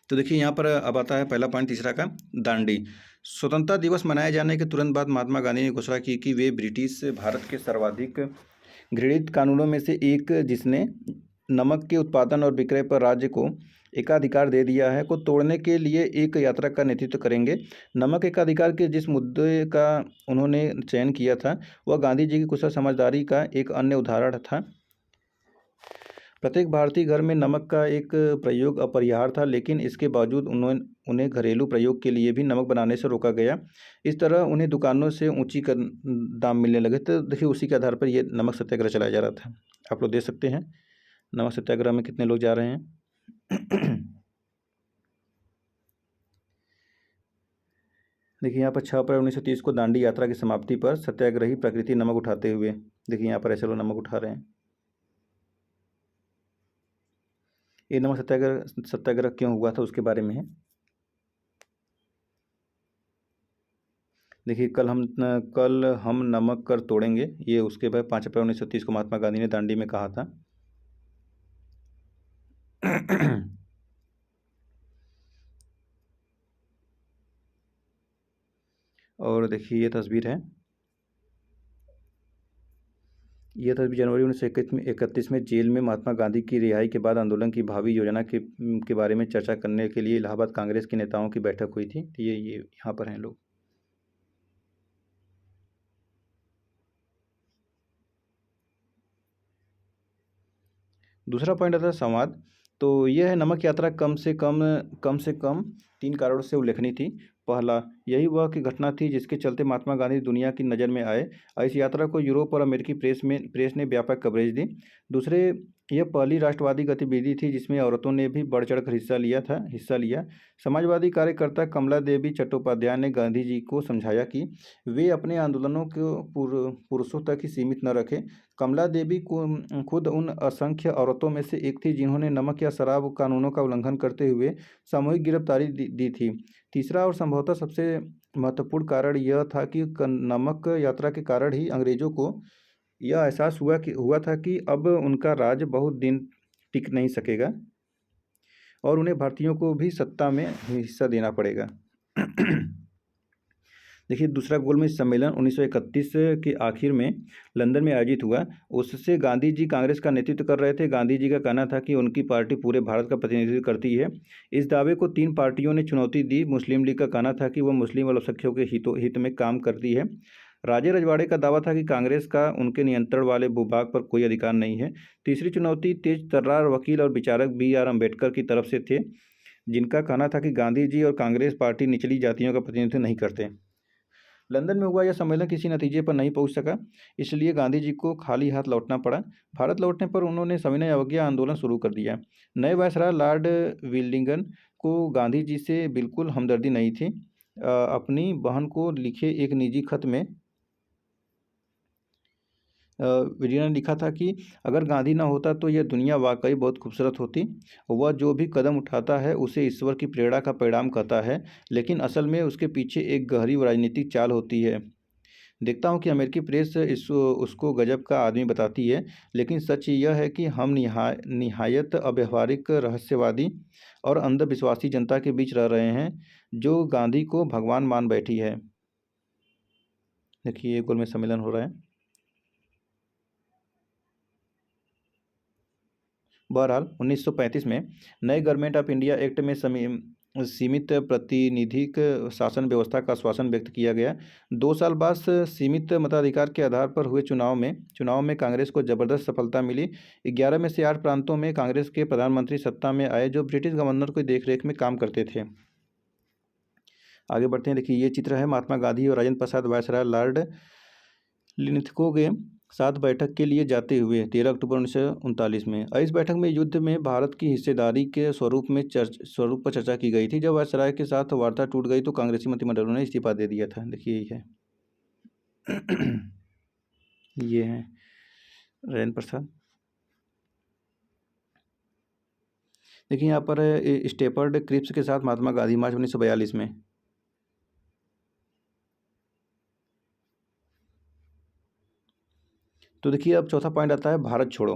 A: तो देखिए यहाँ पर अब आता है पहला पॉइंट तीसरा का, दांडी। स्वतंत्रता दिवस मनाए जाने के तुरंत बाद महात्मा गांधी ने घोषणा की कि वे ब्रिटिश भारत के सर्वाधिक घृणित कानूनों में से एक, जिसने नमक के उत्पादन और विक्रय पर राज्य को एकाधिकार दे दिया है, को तोड़ने के लिए एक यात्रा का नेतृत्व करेंगे। नमक एकाधिकार के जिस मुद्दे का उन्होंने चयन किया था वह गांधी जी की कुशल समझदारी का एक अन्य उदाहरण था। प्रत्येक भारतीय घर में नमक का एक प्रयोग अपरिहार्य था, लेकिन इसके बावजूद उन्हें घरेलू प्रयोग के लिए भी नमक बनाने से रोका गया। इस तरह उन्हें दुकानों से दाम मिलने लगे। तो देखिए उसी के आधार पर ये नमक सत्याग्रह चलाया जा रहा था। आप लोग देख सकते हैं नमक सत्याग्रह में कितने लोग जा रहे हैं। देखिए यहाँ पर 6 अप्रैल 1930 को दांडी यात्रा की समाप्ति पर सत्याग्रही प्रकृति नमक उठाते हुए, देखिए यहाँ पर ऐसे लोग नमक उठा रहे हैं। ये नमक सत्याग्रह क्यों हुआ था उसके बारे में है। देखिए कल हम नमक कर तोड़ेंगे, ये उसके बाद 5 अप्रैल 1930 को महात्मा गांधी ने दांडी में कहा था। और देखिए ये तस्वीर है, यह तस्वीर जनवरी 1931 में जेल में महात्मा गांधी की रिहाई के बाद आंदोलन की भावी योजना के बारे में चर्चा करने के लिए इलाहाबाद कांग्रेस के नेताओं की बैठक हुई थी। तो ये यहाँ पर हैं लोग। दूसरा पॉइंट आता है संवाद। तो यह है नमक यात्रा कम से कम 3 कारणों से उल्लेखनीय थी। पहला, यही वह की घटना थी जिसके चलते महात्मा गांधी दुनिया की नज़र में आए। इस यात्रा को यूरोप और अमेरिकी प्रेस ने व्यापक कवरेज दी। दूसरे, यह पहली राष्ट्रवादी गतिविधि थी जिसमें औरतों ने भी बढ़ चढ़ कर हिस्सा लिया। समाजवादी कार्यकर्ता कमला देवी चट्टोपाध्याय ने गांधी जी को समझाया कि वे अपने आंदोलनों को पुरुषों तक ही सीमित न रखें। कमला देवी को खुद उन असंख्य औरतों में से एक थी जिन्होंने नमक या शराब कानूनों का उल्लंघन करते हुए सामूहिक गिरफ्तारी दी थी। तीसरा और संभवतः सबसे महत्वपूर्ण कारण यह था कि नमक यात्रा के कारण ही अंग्रेजों को यह एहसास हुआ था कि अब उनका राज बहुत दिन टिक नहीं सकेगा और उन्हें भारतीयों को भी सत्ता में हिस्सा देना पड़ेगा। देखिए दूसरा गोलमेज सम्मेलन 1931 के आखिर में लंदन में आयोजित हुआ। उससे गांधी जी कांग्रेस का नेतृत्व कर रहे थे। गांधी जी का कहना था कि उनकी पार्टी पूरे भारत का प्रतिनिधित्व करती है। इस दावे को 3 पार्टियों ने चुनौती दी। मुस्लिम लीग का कहना था कि वह मुस्लिम अल्पसंख्यकों के हित में काम करती है। राजे रजवाड़े का दावा था कि कांग्रेस का उनके नियंत्रण वाले भूभाग पर कोई अधिकार नहीं है। तीसरी चुनौती तेज तर्रार वकील और विचारक BR अम्बेडकर की तरफ से थे, जिनका कहना था कि गांधी जी और कांग्रेस पार्टी निचली जातियों का प्रतिनिधित्व नहीं करते। लंदन में हुआ यह सम्मेलन किसी नतीजे पर नहीं पहुंच सका, इसलिए गांधी जी को खाली हाथ लौटना पड़ा। भारत लौटने पर उन्होंने सविनय अवज्ञा आंदोलन शुरू कर दिया। नए वायसराय लॉर्ड विलिंगडन को गांधी जी से बिल्कुल हमदर्दी नहीं थी। अपनी बहन को लिखे एक निजी खत में विलियम ने लिखा था कि अगर गांधी ना होता तो यह दुनिया वाकई बहुत खूबसूरत होती। वह जो भी कदम उठाता है उसे ईश्वर की प्रेरणा का परिणाम कहता है, लेकिन असल में उसके पीछे एक गहरी राजनीतिक चाल होती है। देखता हूँ कि अमेरिकी प्रेस उसको गजब का आदमी बताती है, लेकिन सच यह है कि हम निहायत अव्यवहारिक, रहस्यवादी और अंधविश्वासी जनता के बीच रह रहे हैं जो गांधी को भगवान मान बैठी है। देखिए ये गोलमेज सम्मेलन हो रहा है। बहरहाल 1935 में नए गवर्नमेंट ऑफ इंडिया एक्ट में सीमित प्रतिनिधिक शासन व्यवस्था का आश्वासन व्यक्त किया गया। 2 साल बाद सीमित मताधिकार के आधार पर हुए चुनाव में कांग्रेस को जबरदस्त सफलता मिली। 11 में से 8 प्रांतों में कांग्रेस के प्रधानमंत्री सत्ता में आए, जो ब्रिटिश गवर्नर की देखरेख में काम करते थे। आगे बढ़ते हैं। देखिए, ये चित्र है महात्मा गांधी और राजेंद्र प्रसाद वायसराय लॉर्ड लिनथगो के साथ बैठक के लिए जाते हुए 13 अक्टूबर 1939 में। इस बैठक में युद्ध में भारत की हिस्सेदारी के स्वरूप पर चर्चा की गई थी। जब वायसराय के साथ वार्ता टूट गई तो कांग्रेसी मंत्रिमंडल ने इस्तीफा दे दिया था। देखिए, यही है ये है राजेंद्र प्रसाद। देखिए, यहाँ पर स्टेपर्ड क्रिप्स के साथ महात्मा गांधी मार्च 1942 में। तो देखिए, अब चौथा पॉइंट आता है भारत छोड़ो।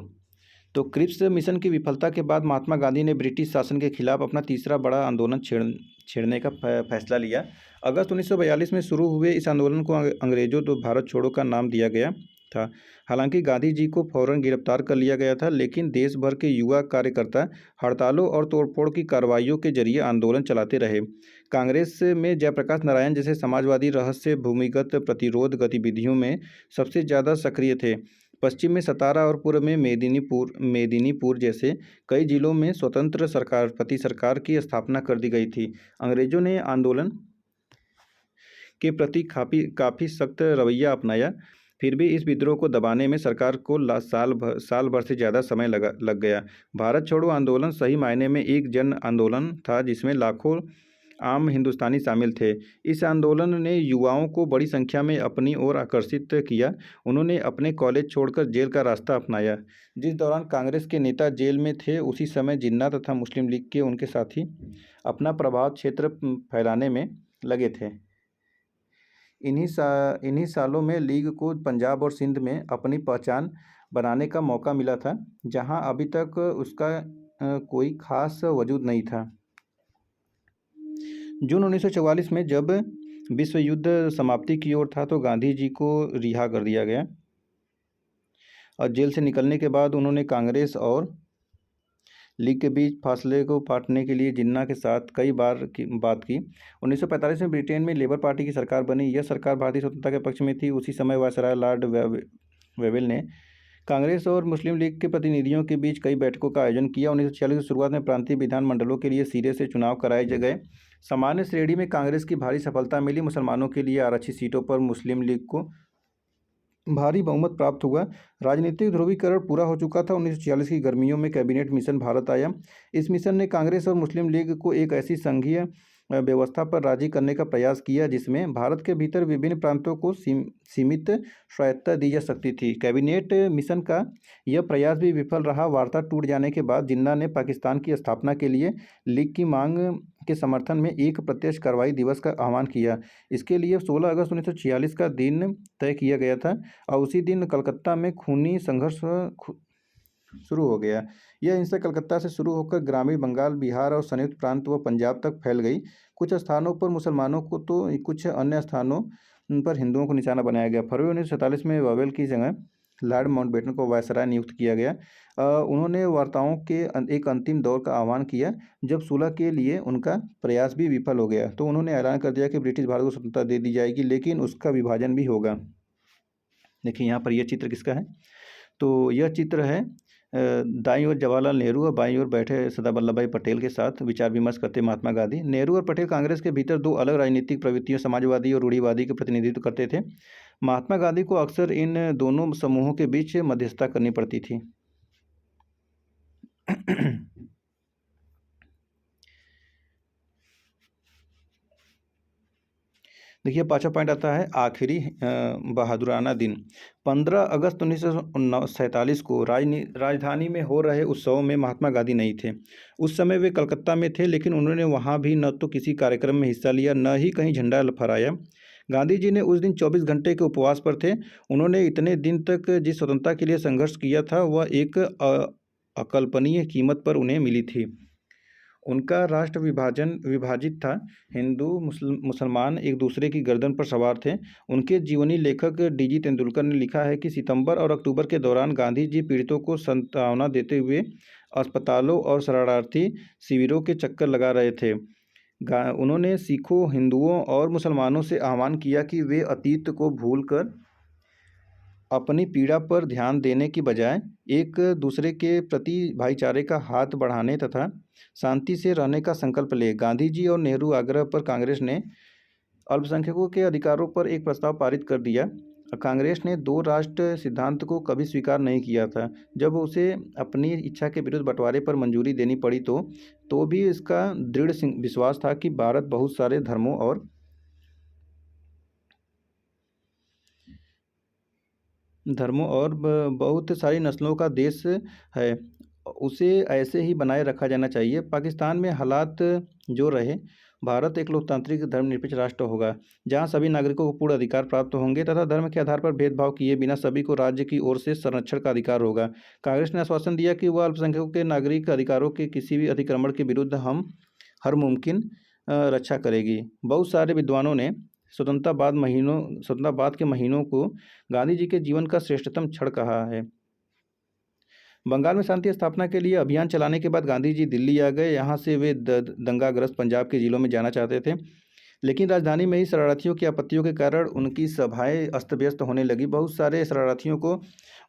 A: तो क्रिप्स मिशन की विफलता के बाद महात्मा गांधी ने ब्रिटिश शासन के खिलाफ अपना तीसरा बड़ा आंदोलन छेड़ने का फैसला लिया। अगस्त 1942 में शुरू हुए इस आंदोलन को अंग्रेजों तो भारत छोड़ो का नाम दिया गया था। हालांकि गांधी जी को फौरन गिरफ्तार कर लिया गया था, लेकिन देश भर के युवा कार्यकर्ता हड़तालों और तोड़फोड़ की कार्रवाइयों के जरिए आंदोलन चलाते रहे। कांग्रेस में जयप्रकाश नारायण जैसे समाजवादी रहस्य भूमिगत प्रतिरोध गतिविधियों में सबसे ज़्यादा सक्रिय थे। पश्चिम में सतारा और पूर्व में मेदिनीपुर जैसे कई जिलों में स्वतंत्र सरकार की स्थापना कर दी गई थी। अंग्रेजों ने आंदोलन के प्रति काफ़ी सख्त रवैया अपनाया। फिर भी इस विद्रोह को दबाने में सरकार को साल भर से ज़्यादा समय लग गया। भारत छोड़ो आंदोलन सही मायने में एक जन आंदोलन था, जिसमें लाखों आम हिंदुस्तानी शामिल थे। इस आंदोलन ने युवाओं को बड़ी संख्या में अपनी ओर आकर्षित किया। उन्होंने अपने कॉलेज छोड़कर जेल का रास्ता अपनाया। जिस दौरान कांग्रेस के नेता जेल में थे, उसी समय जिन्ना तथा मुस्लिम लीग के उनके साथी अपना प्रभाव क्षेत्र फैलाने में लगे थे। इन्हीं सालों में लीग को पंजाब और सिंध में अपनी पहचान बनाने का मौका मिला था, जहां अभी तक उसका कोई खास वजूद नहीं था। जून 1944 में जब विश्व युद्ध समाप्ति की ओर था तो गांधी जी को रिहा कर दिया गया और जेल से निकलने के बाद उन्होंने कांग्रेस और लीग के बीच फासले को पाटने के लिए जिन्ना के साथ कई बार बात की। 1945 में ब्रिटेन में लेबर पार्टी की सरकार बनी। यह सरकार भारतीय स्वतंत्रता के पक्ष में थी। उसी समय वायसराय लॉर्ड वेवेल ने कांग्रेस और मुस्लिम लीग के प्रतिनिधियों के बीच कई बैठकों का आयोजन किया। 1946 की शुरुआत में प्रांतीय विधानमंडलों के लिए सिरे से चुनाव कराए गए। सामान्य श्रेणी में कांग्रेस की भारी सफलता मिली। मुसलमानों के लिए आरक्षित सीटों पर मुस्लिम लीग को भारी बहुमत प्राप्त हुआ। राजनीतिक ध्रुवीकरण पूरा हो चुका था। 1946 की गर्मियों में कैबिनेट मिशन भारत आया। इस मिशन ने कांग्रेस और मुस्लिम लीग को एक ऐसी संघीय व्यवस्था पर राजी करने का प्रयास किया जिसमें भारत के भीतर विभिन्न प्रांतों को सीमित स्वायत्तता दी जा सकती थी। कैबिनेट मिशन का यह प्रयास भी विफल रहा। वार्ता टूट जाने के बाद जिन्ना ने पाकिस्तान की स्थापना के लिए लीग की मांग के समर्थन में एक प्रत्यक्ष कार्रवाई दिवस का आह्वान किया। इसके लिए 16 अगस्त 1946 का दिन तय किया गया था और उसी दिन कलकत्ता में खूनी संघर्ष शुरू हो गया। यह हिंसा कलकत्ता से शुरू होकर ग्रामीण बंगाल, बिहार और संयुक्त प्रांत व पंजाब तक फैल गई। कुछ स्थानों पर मुसलमानों को तो कुछ अन्य स्थानों पर हिंदुओं को निशाना बनाया गया। फरवरी 1947 में वावेल की जगह लॉर्ड माउंटबेटन को वायसराय नियुक्त किया गया। उन्होंने वार्ताओं के एक अंतिम दौर का आह्वान किया। जब सुलह के लिए उनका प्रयास भी विफल हो गया तो उन्होंने ऐलान कर दिया कि ब्रिटिश भारत को स्वतंत्रता दे दी जाएगी, लेकिन उसका विभाजन भी होगा। देखिए, यहाँ पर यह चित्र किसका है? तो यह चित्र है दाईं ओर जवाहरलाल नेहरू और बाईं ओर बैठे सरदार वल्लभ भाई पटेल के साथ विचार विमर्श करते महात्मा गांधी। नेहरू और पटेल कांग्रेस के भीतर दो अलग राजनीतिक प्रवृत्तियों, समाजवादी और रूढ़िवादी के प्रतिनिधित्व करते थे। महात्मा गांधी को अक्सर इन दोनों समूहों के बीच मध्यस्थता करनी पड़ती थी। देखिए, पांचवा पॉइंट आता है आखिरी बहादुराना दिन। 15 अगस्त 1947 को राजधानी में हो रहे उत्सवों में महात्मा गांधी नहीं थे। उस समय वे कलकत्ता में थे, लेकिन उन्होंने वहां भी न तो किसी कार्यक्रम में हिस्सा लिया, न ही कहीं झंडा फहराया। गांधी जी ने उस दिन 24 घंटे के उपवास पर थे। उन्होंने इतने दिन तक जिस स्वतंत्रता के लिए संघर्ष किया था वह एक अकल्पनीय कीमत पर उन्हें मिली थी। उनका राष्ट्र विभाजित था। हिंदू मुसलमान एक दूसरे की गर्दन पर सवार थे। उनके जीवनी लेखक डीजी तेंदुलकर ने लिखा है कि सितंबर और अक्टूबर के दौरान गांधी जी पीड़ितों को सांत्वना देते हुए अस्पतालों और शरणार्थी शिविरों के चक्कर लगा रहे थे। उन्होंने सिखों, हिंदुओं और मुसलमानों से आह्वान किया कि वे अतीत को भूलकर अपनी पीड़ा पर ध्यान देने की बजाय एक दूसरे के प्रति भाईचारे का हाथ बढ़ाने तथा शांति से रहने का संकल्प ले। गांधी जी और नेहरू आग्रह पर कांग्रेस ने अल्पसंख्यकों के अधिकारों पर एक प्रस्ताव पारित कर दिया। कांग्रेस ने दो राष्ट्र सिद्धांत को कभी स्वीकार नहीं किया था। जब उसे अपनी इच्छा के विरुद्ध बंटवारे पर मंजूरी देनी पड़ी तो भी इसका दृढ़ विश्वास था कि भारत बहुत सारे धर्मों और बहुत सारी नस्लों का देश है। उसे ऐसे ही बनाए रखा जाना चाहिए। पाकिस्तान में हालात जो रहे, भारत एक लोकतांत्रिक धर्मनिरपेक्ष राष्ट्र होगा जहां सभी नागरिकों को पूर्ण अधिकार प्राप्त होंगे तथा धर्म के आधार पर भेदभाव किए बिना सभी को राज्य की ओर से संरक्षण का अधिकार होगा। कांग्रेस ने आश्वासन दिया कि वह अल्पसंख्यकों के नागरिक अधिकारों के किसी भी अतिक्रमण के विरुद्ध हम हर मुमकिन रक्षा करेगी। बहुत सारे विद्वानों ने स्वतंत्रता बाद के महीनों को गांधी जी के जीवन का श्रेष्ठतम क्षण कहा है। बंगाल में शांति स्थापना के लिए अभियान चलाने के बाद गांधी जी दिल्ली आ गए। यहाँ से वे दंगाग्रस्त पंजाब के जिलों में जाना चाहते थे, लेकिन राजधानी में ही शरणार्थियों की आपत्तियों के कारण उनकी सभाएं अस्त व्यस्त होने लगी। बहुत सारे शरणार्थियों को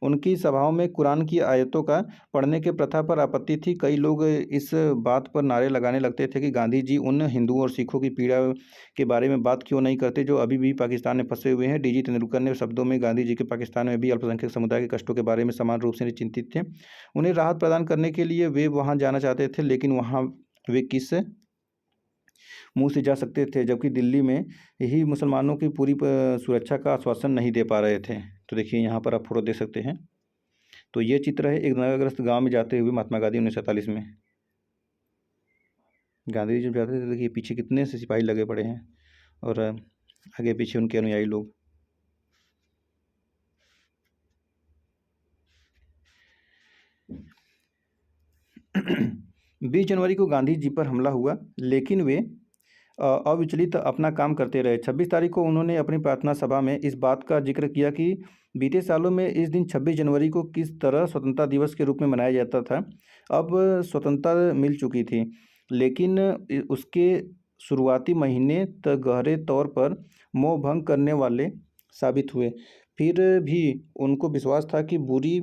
A: उनकी सभाओं में कुरान की आयतों का पढ़ने के प्रथा पर आपत्ति थी। कई लोग इस बात पर नारे लगाने लगते थे कि गांधी जी उन हिंदुओं और सिखों की पीड़ा के बारे में बात क्यों नहीं करते जो अभी भी पाकिस्तान में फंसे हुए हैं। डीजी तेंदुलकर ने शब्दों में गांधी जी के पाकिस्तान में भी अल्पसंख्यक समुदाय के कष्टों के बारे में समान रूप से चिंतित थे। उन्हें राहत प्रदान करने के लिए वे वहाँ जाना चाहते थे, लेकिन वहाँ वे किस मुंह से जा सकते थे, जबकि दिल्ली में ही मुसलमानों की पूरी सुरक्षा का आश्वासन नहीं दे पा रहे थे। तो देखिए यहाँ पर आप फोटो देख सकते हैं। तो ये चित्र है एक दंगाग्रस्त गांव में जाते हुए महात्मा गांधी 1947 में। गांधी जी जब जाते थे, देखिए पीछे कितने से सिपाही लगे पड़े हैं और आगे पीछे उनके अनुयायी लोग। 20 जनवरी को गांधी जी पर हमला हुआ, लेकिन वे अविचलित अपना काम करते रहे। 26 तारीख को उन्होंने अपनी प्रार्थना सभा में इस बात का जिक्र किया कि बीते सालों में इस दिन 26 जनवरी को किस तरह स्वतंत्रता दिवस के रूप में मनाया जाता था। अब स्वतंत्रता मिल चुकी थी, लेकिन उसके शुरुआती महीने तक गहरे तौर पर मोह भंग करने वाले साबित हुए। फिर भी उनको विश्वास था कि बुरी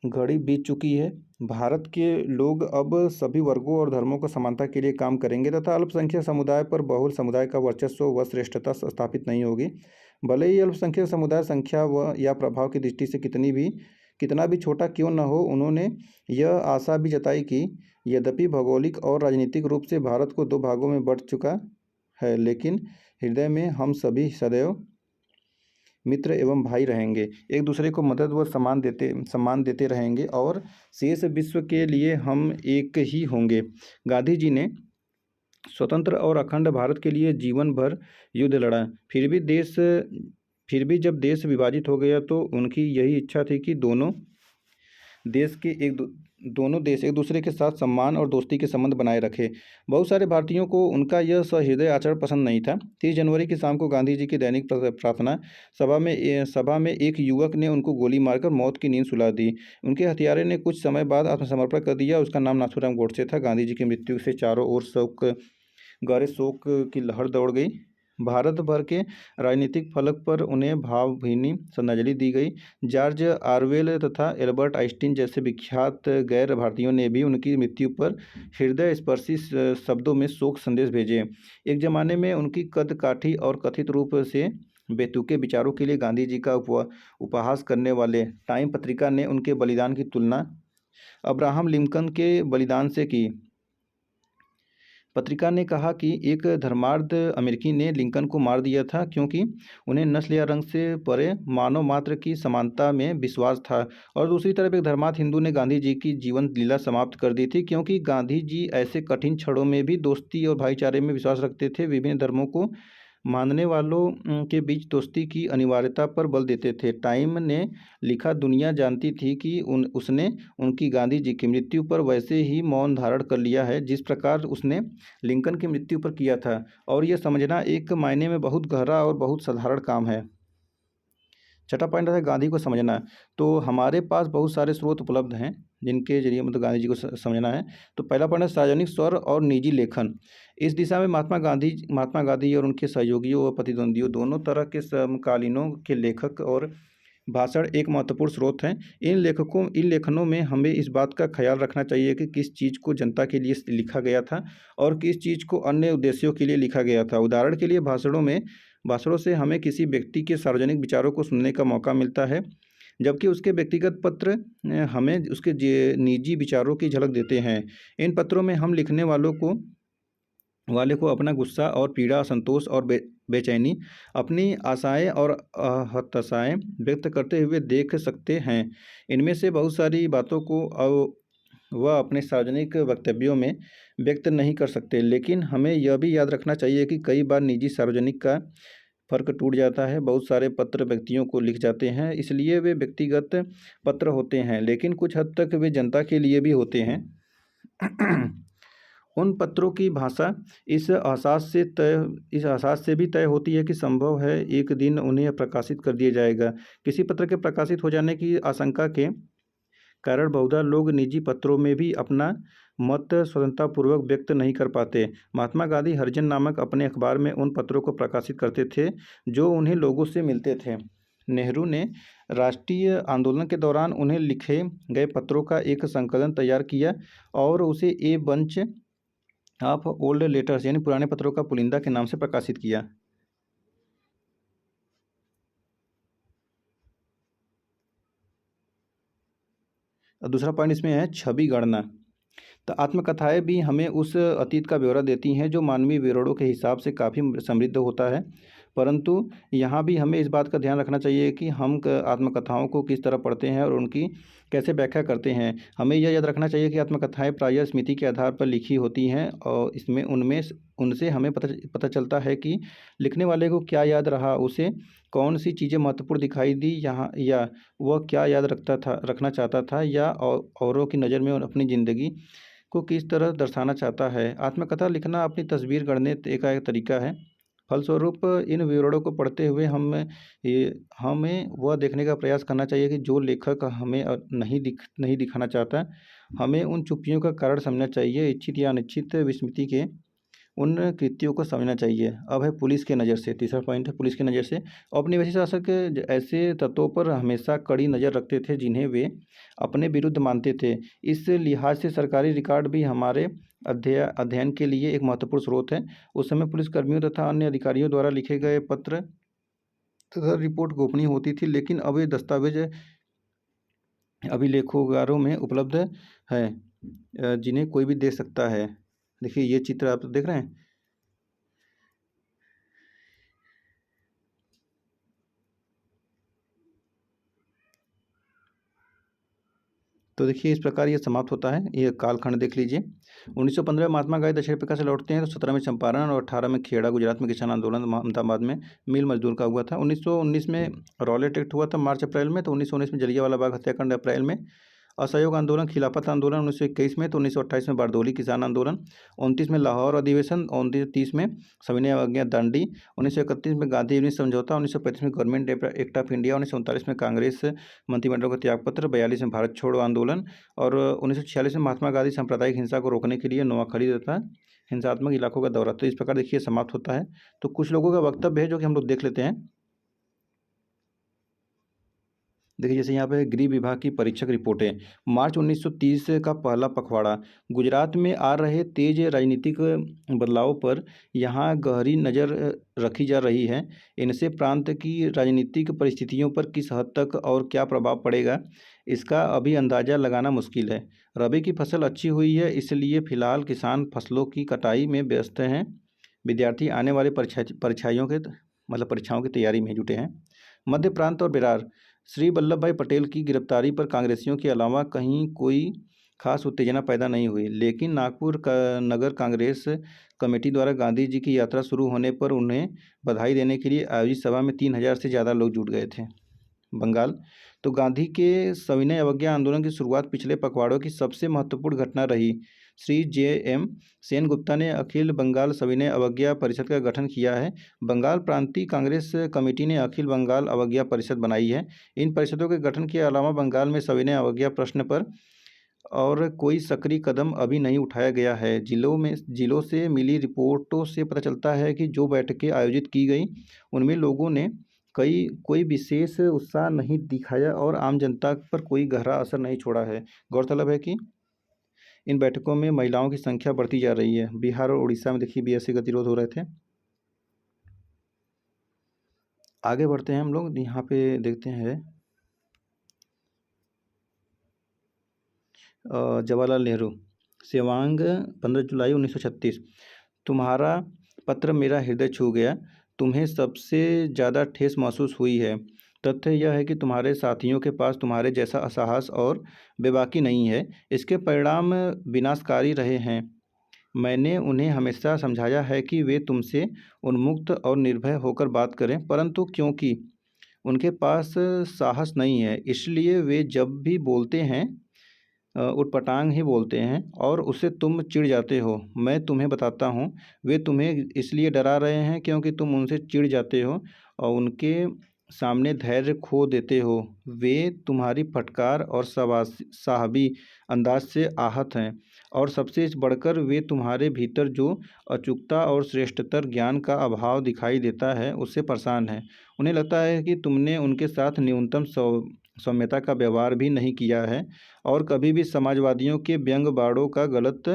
A: घड़ी बीत चुकी है। भारत के लोग अब सभी वर्गों और धर्मों को समानता के लिए काम करेंगे तथा अल्पसंख्यक समुदाय पर बहुल समुदाय का वर्चस्व व श्रेष्ठता स्थापित नहीं होगी। भले ही अल्पसंख्यक समुदाय संख्या व या प्रभाव की दृष्टि से कितना भी छोटा क्यों न हो, उन्होंने यह आशा भी जताई कि यद्यपि भौगोलिक और राजनीतिक रूप से भारत को दो भागों में बंट चुका है, लेकिन हृदय में हम सभी सदैव मित्र एवं भाई रहेंगे, एक दूसरे को मदद व सम्मान देते रहेंगे और शेष विश्व के लिए हम एक ही होंगे। गांधी जी ने स्वतंत्र और अखंड भारत के लिए जीवन भर युद्ध लड़ा। फिर भी जब देश विभाजित हो गया तो उनकी यही इच्छा थी कि दोनों देश एक दूसरे के साथ सम्मान और दोस्ती के संबंध बनाए रखे। बहुत सारे भारतीयों को उनका यह सहृदय आचरण पसंद नहीं था। 30 जनवरी की शाम को गांधी जी की दैनिक प्रार्थना सभा में एक युवक ने उनको गोली मारकर मौत की नींद सुला दी। उनके हत्यारे ने कुछ समय बाद आत्मसमर्पण कर दिया। उसका नाम नाथूराम गोडसे था। गांधी जी की मृत्यु से चारों ओर गहरे शोक की लहर दौड़ गई। भारत भर के राजनीतिक फलक पर उन्हें भावभीनी श्रद्धांजलि दी गई। जॉर्ज ऑरवेल तथा एल्बर्ट आइंस्टीन जैसे विख्यात गैर भारतीयों ने भी उनकी मृत्यु पर हृदय स्पर्शी शब्दों में शोक संदेश भेजे। एक जमाने में उनकी कदकाठी और कथित रूप से बेतुके विचारों के लिए गांधी जी का उपहास करने वाले टाइम पत्रिका ने उनके बलिदान की तुलना अब्राहम लिंकन के बलिदान से की। पत्रिका ने कहा कि एक धर्मार्ध अमेरिकी ने लिंकन को मार दिया था क्योंकि उन्हें नस्ल या रंग से परे मानव मात्र की समानता में विश्वास था, और दूसरी तरफ एक धर्मार्थ हिंदू ने गांधी जी की जीवन लीला समाप्त कर दी थी क्योंकि गांधी जी ऐसे कठिन क्षणों में भी दोस्ती और भाईचारे में विश्वास रखते थे। विभिन्न धर्मों को मानने वालों के बीच दोस्ती की अनिवार्यता पर बल देते थे। टाइम ने लिखा, दुनिया जानती थी कि उसने उनकी गांधी जी की मृत्यु पर वैसे ही मौन धारण कर लिया है जिस प्रकार उसने लिंकन की मृत्यु पर किया था, और यह समझना एक मायने में बहुत गहरा और बहुत साधारण काम है। छठा पॉइंट है गांधी को समझना। तो हमारे पास बहुत सारे स्रोत उपलब्ध हैं जिनके जरिए मतलब गांधी जी को समझना है। तो पहला पॉइंट है सार्वजनिक स्वर और निजी लेखन। इस दिशा में महात्मा गांधी और उनके सहयोगियों और प्रतिद्वंदियों दोनों तरह के समकालीनों के लेखक और भाषण एक महत्वपूर्ण स्रोत हैं। इन लेखनों में हमें इस बात का ख्याल रखना चाहिए कि किस चीज़ को जनता के लिए लिखा गया था और किस चीज़ को अन्य उद्देश्यों के लिए लिखा गया था। उदाहरण के लिए भाषणों से हमें किसी व्यक्ति के सार्वजनिक विचारों को सुनने का मौका मिलता है, जबकि उसके व्यक्तिगत पत्र हमें उसके निजी विचारों की झलक देते हैं। इन पत्रों में हम लिखने वाले को अपना गुस्सा और पीड़ा, असंतोष और बेचैनी, अपनी आशाएं और हताशाएं व्यक्त करते हुए देख सकते हैं। इनमें से बहुत सारी बातों को वह अपने सार्वजनिक वक्तव्यों में व्यक्त नहीं कर सकते, लेकिन हमें यह भी याद रखना चाहिए कि कई बार निजी सार्वजनिक का फर्क टूट जाता है। बहुत सारे पत्र व्यक्तियों को लिख जाते हैं, इसलिए वे व्यक्तिगत पत्र होते हैं, लेकिन कुछ हद तक वे जनता के लिए भी होते हैं। उन पत्रों की भाषा इस एहसास से भी तय होती है कि संभव है एक दिन उन्हें प्रकाशित कर दिया जाएगा। किसी पत्र के प्रकाशित हो जाने की आशंका के कारण बहुधा लोग निजी पत्रों में भी अपना मत स्वतंत्रतापूर्वक व्यक्त नहीं कर पाते। महात्मा गांधी हरिजन नामक अपने अखबार में उन पत्रों को प्रकाशित करते थे जो उन्हें लोगों से मिलते थे। नेहरू ने राष्ट्रीय आंदोलन के दौरान उन्हें लिखे गए पत्रों का एक संकलन तैयार किया और उसे a bunch of old letters यानी पुराने पत्रों का पुलिंदा के नाम से प्रकाशित किया। दूसरा पॉइंट इसमें है छवि गणना। तो आत्मकथाएं भी हमें उस अतीत का ब्यौरा देती हैं जो मानवीय विवरणों के हिसाब से काफ़ी समृद्ध होता है, परंतु यहाँ भी हमें इस बात का ध्यान रखना चाहिए कि हम आत्मकथाओं को किस तरह पढ़ते हैं और उनकी कैसे व्याख्या करते हैं। हमें यह याद रखना चाहिए कि आत्मकथाएं प्रायः स्मृति के आधार पर लिखी होती हैं और उनसे हमें पता चलता है कि लिखने वाले को क्या याद रहा, उसे कौन सी चीज़ें महत्वपूर्ण दिखाई दी यहाँ, या वह क्या याद रखना चाहता था, या औरों की नज़र में अपनी ज़िंदगी को किस तरह दर्शाना चाहता है। आत्मकथा लिखना अपनी तस्वीर गढ़ने का एक तरीका है। फलस्वरूप इन विवरणों को पढ़ते हुए हमें वह देखने का प्रयास करना चाहिए कि जो लेखक हमें नहीं दिखाना चाहता, हमें उन चुप्पियों का कारण समझना चाहिए। इच्छित या अनिच्छित विस्मृति के उन कृत्यों को समझना चाहिए। अब है पुलिस के नज़र से। तीसरा पॉइंट है पुलिस की नज़र से। औपनिवेशिक शासक ऐसे तत्वों पर हमेशा कड़ी नज़र रखते थे जिन्हें वे अपने विरुद्ध मानते थे। इस लिहाज से सरकारी रिकॉर्ड भी हमारे अध्ययन के लिए एक महत्वपूर्ण स्रोत है। उस समय पुलिसकर्मियों तथा अन्य अधिकारियों द्वारा लिखे गए पत्र तथा रिपोर्ट गोपनीय होती थी, लेकिन अब ये दस्तावेज अभिलेखोगारों में उपलब्ध है, जिन्हें कोई भी देख सकता है। देखिए ये चित्र आप देख रहे हैं। तो देखिए इस प्रकार ये समाप्त होता है। ये कालखंड देख लीजिए। 1915 में महात्मा गांधी दक्षिण अफ्रीका से लौटते हैं तो 17 में चंपारण और 18 में खेड़ा गुजरात में किसान आंदोलन अहमदाबाद में मिल मजदूर का हुआ था। 1919 में रॉलेट एक्ट हुआ था मार्च अप्रैल में। तो 1919 में जलियांवाला बाग हत्याकांड अप्रैल में। असहयोग आंदोलन खिलाफत आंदोलन 1921 में। तो 1928 में बारदोली किसान आंदोलन। 29 में लाहौर अधिवेशन। 2930 में सविनय अवज्ञा दांडी। 1931 में गांधी यूनिट समझौता। 1935 में गवर्नमेंट एक्ट ऑफ इंडिया। 1939 में कांग्रेस मंत्रिमंडल का त्यागपत्र। 42 में भारत छोड़ो आंदोलन। और 1946 में महात्मा गांधी सांप्रदायिक हिंसा को रोकने के लिए नोआखली तथा हिंसात्मक इलाकों का दौरा। तो इस प्रकार देखिए समाप्त होता है। तो कुछ लोगों का वक्तव्य है जो कि हम लोग देख लेते हैं। देखिए जैसे यहाँ पे गृह विभाग की परीक्षक रिपोर्टें। मार्च 1930 का पहला पखवाड़ा। गुजरात में आ रहे तेज राजनीतिक बदलाव पर यहाँ गहरी नज़र रखी जा रही है। इनसे प्रांत की राजनीतिक परिस्थितियों पर किस हद तक और क्या प्रभाव पड़ेगा, इसका अभी अंदाज़ा लगाना मुश्किल है। रबी की फसल अच्छी हुई है, इसलिए फिलहाल किसान फसलों की कटाई में व्यस्त हैं। विद्यार्थी आने वाले परीक्षाओं की तैयारी में जुटे हैं। मध्य प्रांत और बिरार। श्री वल्लभ भाई पटेल की गिरफ्तारी पर कांग्रेसियों के अलावा कहीं कोई खास उत्तेजना पैदा नहीं हुई। लेकिन नागपुर नगर कांग्रेस कमेटी द्वारा गांधी जी की यात्रा शुरू होने पर उन्हें बधाई देने के लिए आयोजित सभा में 3,000 से ज़्यादा लोग जुट गए थे। बंगाल, तो गांधी के सविनय अवज्ञा आंदोलन की शुरुआत पिछले पखवाड़ों की सबसे महत्वपूर्ण घटना रही। श्री जे.एम. सेनगुप्ता ने अखिल बंगाल सविनय अवज्ञा परिषद का गठन किया है। बंगाल प्रांतीय कांग्रेस कमेटी ने अखिल बंगाल अवज्ञा परिषद बनाई है। इन परिषदों के गठन के अलावा बंगाल में सविनय अवज्ञा प्रश्न पर और कोई सक्रिय कदम अभी नहीं उठाया गया है। जिलों से मिली रिपोर्टों से पता चलता है कि जो बैठकें आयोजित की गई उनमें लोगों ने कोई विशेष उत्साह नहीं दिखाया और आम जनता पर कोई गहरा असर नहीं छोड़ा है। गौरतलब है कि इन बैठकों में महिलाओं की संख्या बढ़ती जा रही है। बिहार और उड़ीसा में देखिए भी ऐसे गतिरोध हो रहे थे। आगे बढ़ते हैं हम लोग, यहाँ पे देखते हैं जवाहरलाल नेहरू, सेवांग 15 जुलाई 1936। तुम्हारा पत्र मेरा हृदय छू गया। तुम्हें सबसे ज़्यादा ठेस महसूस हुई है। तथ्य यह है कि तुम्हारे साथियों के पास तुम्हारे जैसा साहस और बेबाकी नहीं है। इसके परिणाम विनाशकारी रहे हैं। मैंने उन्हें हमेशा समझाया है कि वे तुमसे उन्मुक्त और निर्भय होकर बात करें, परंतु क्योंकि उनके पास साहस नहीं है, इसलिए वे जब भी बोलते हैं उटपटांग ही बोलते हैं और उससे तुम चिढ़ जाते हो। मैं तुम्हें बताता हूँ, वे तुम्हें इसलिए डरा रहे हैं क्योंकि तुम उनसे चिढ़ जाते हो और उनके सामने धैर्य खो देते हो। वे तुम्हारी फटकार और साहबी अंदाज से आहत हैं और सबसे बढ़कर वे तुम्हारे भीतर जो अचूकता और श्रेष्ठतर ज्ञान का अभाव दिखाई देता है उससे परेशान हैं। उन्हें लगता है कि तुमने उनके साथ न्यूनतम सौम्यता का व्यवहार भी नहीं किया है और कभी भी समाजवादियों के व्यंग बाड़ों का गलत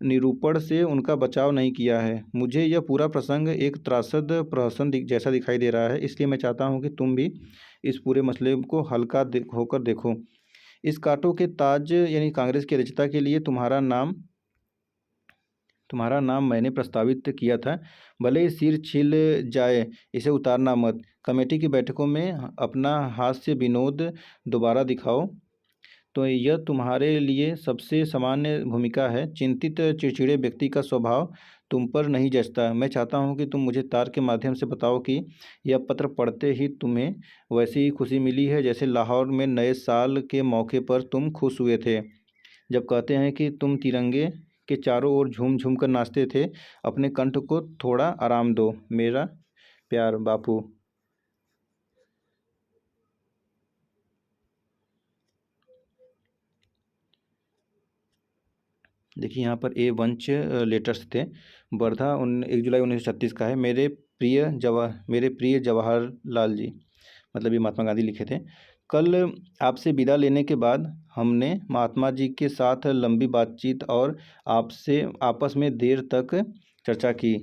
A: निरूपण से उनका बचाव नहीं किया है। मुझे यह पूरा प्रसंग एक त्रासद प्रहसन जैसा दिखाई दे रहा है, इसलिए मैं चाहता हूं कि तुम भी इस पूरे मसले को हल्का होकर देखो। इस कांटों के ताज यानी कांग्रेस के रचयिता के लिए तुम्हारा नाम मैंने प्रस्तावित किया था। भले ही सिर छिल जाए, इसे उतारना मत। कमेटी की बैठकों में अपना हास्य विनोद दोबारा दिखाओ। तो यह तुम्हारे लिए सबसे सामान्य भूमिका है। चिंतित चिड़चिड़े व्यक्ति का स्वभाव तुम पर नहीं जचता। मैं चाहता हूँ कि तुम मुझे तार के माध्यम से बताओ कि यह पत्र पढ़ते ही तुम्हें वैसी ही खुशी मिली है जैसे लाहौर में नए साल के मौके पर तुम खुश हुए थे जब कहते हैं कि तुम तिरंगे के चारों ओर झूम झूम कर नाचते थे। अपने कंठ को थोड़ा आराम दो मेरा प्यार बापू। देखिए यहाँ पर ए वंश लेटर्स थे। वर्धा 1 जुलाई 1936 का है। मेरे प्रिय जवाहरलाल जी, मतलब ये महात्मा गांधी लिखे थे। कल आपसे विदा लेने के बाद हमने महात्मा जी के साथ लंबी बातचीत और आपस में देर तक चर्चा की।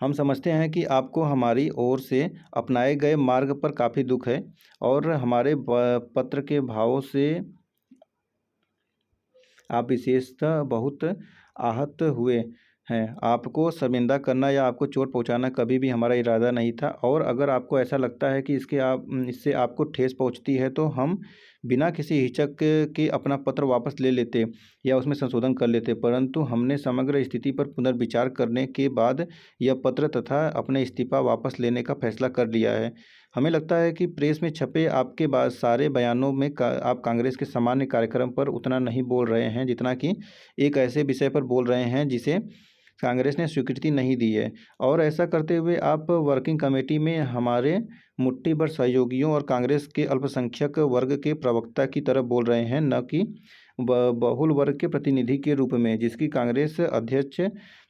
A: हम समझते हैं कि आपको हमारी ओर से अपनाए गए मार्ग पर काफ़ी दुख है और हमारे पत्र के भावों से आप विशेषतः बहुत आहत हुए हैं। आपको शर्मिंदा करना या आपको चोट पहुंचाना कभी भी हमारा इरादा नहीं था और अगर आपको ऐसा लगता है कि इससे आपको ठेस पहुंचती है तो हम बिना किसी हिचक के अपना पत्र वापस ले लेते या उसमें संशोधन कर लेते, परंतु हमने समग्र स्थिति पर पुनर्विचार करने के बाद यह पत्र तथा अपने इस्तीफा वापस लेने का फैसला कर लिया है। हमें लगता है कि प्रेस में छपे आपके बाद सारे बयानों में आप कांग्रेस के सामान्य कार्यक्रम पर उतना नहीं बोल रहे हैं जितना कि एक ऐसे विषय पर बोल रहे हैं जिसे कांग्रेस ने स्वीकृति नहीं दी है। और ऐसा करते हुए आप वर्किंग कमेटी में हमारे मुट्ठी भर सहयोगियों और कांग्रेस के अल्पसंख्यक वर्ग के प्रवक्ता की तरह बोल रहे हैं, न कि बहुल वर्ग के प्रतिनिधि के रूप में जिसकी कांग्रेस अध्यक्ष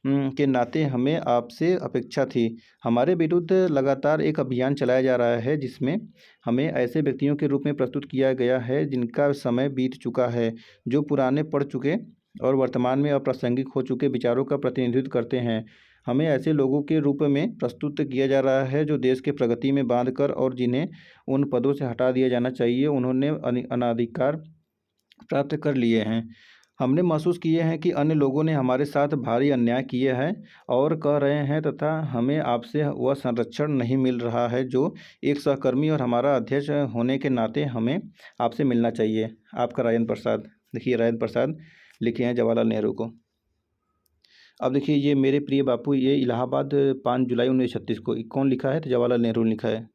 A: के नाते हमें आपसे अपेक्षा थी। हमारे विरुद्ध लगातार एक अभियान चलाया जा रहा है जिसमें हमें ऐसे व्यक्तियों के रूप में प्रस्तुत किया गया है जिनका समय बीत चुका है, जो पुराने पड़ चुके और वर्तमान में अप्रासंगिक हो चुके विचारों का प्रतिनिधित्व करते हैं। हमें ऐसे लोगों के रूप में प्रस्तुत किया जा रहा है जो देश के प्रगति में बांधकर और जिन्हें उन पदों से हटा दिया जाना चाहिए उन्होंने अनाधिकार प्राप्त कर लिए हैं। हमने महसूस किए हैं कि अन्य लोगों ने हमारे साथ भारी अन्याय किए हैं और कह रहे हैं तथा हमें आपसे वह संरक्षण नहीं मिल रहा है जो एक सहकर्मी और हमारा अध्यक्ष होने के नाते हमें आपसे मिलना चाहिए। आपका राजेंद्र प्रसाद। देखिए राजेंद्र प्रसाद लिखे हैं जवाहरलाल नेहरू को। अब देखिए ये मेरे प्रिय बापू, ये इलाहाबाद 5 जुलाई 1936 को कौन लिखा है? तो जवाहरलाल नेहरू ने लिखा है।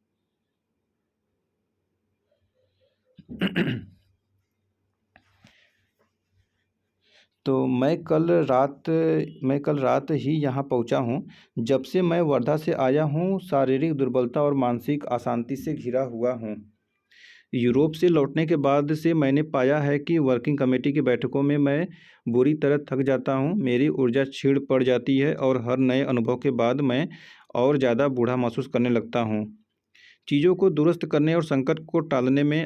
A: तो मैं कल रात ही यहाँ पहुँचा हूँ। जब से मैं वर्धा से आया हूँ शारीरिक दुर्बलता और मानसिक अशांति से घिरा हुआ हूँ। यूरोप से लौटने के बाद से मैंने पाया है कि वर्किंग कमेटी की बैठकों में मैं बुरी तरह थक जाता हूँ। मेरी ऊर्जा क्षीण पड़ जाती है और हर नए अनुभव के बाद मैं और ज़्यादा बूढ़ा महसूस करने लगता हूँ। चीज़ों को दुरुस्त करने और संकट को टालने में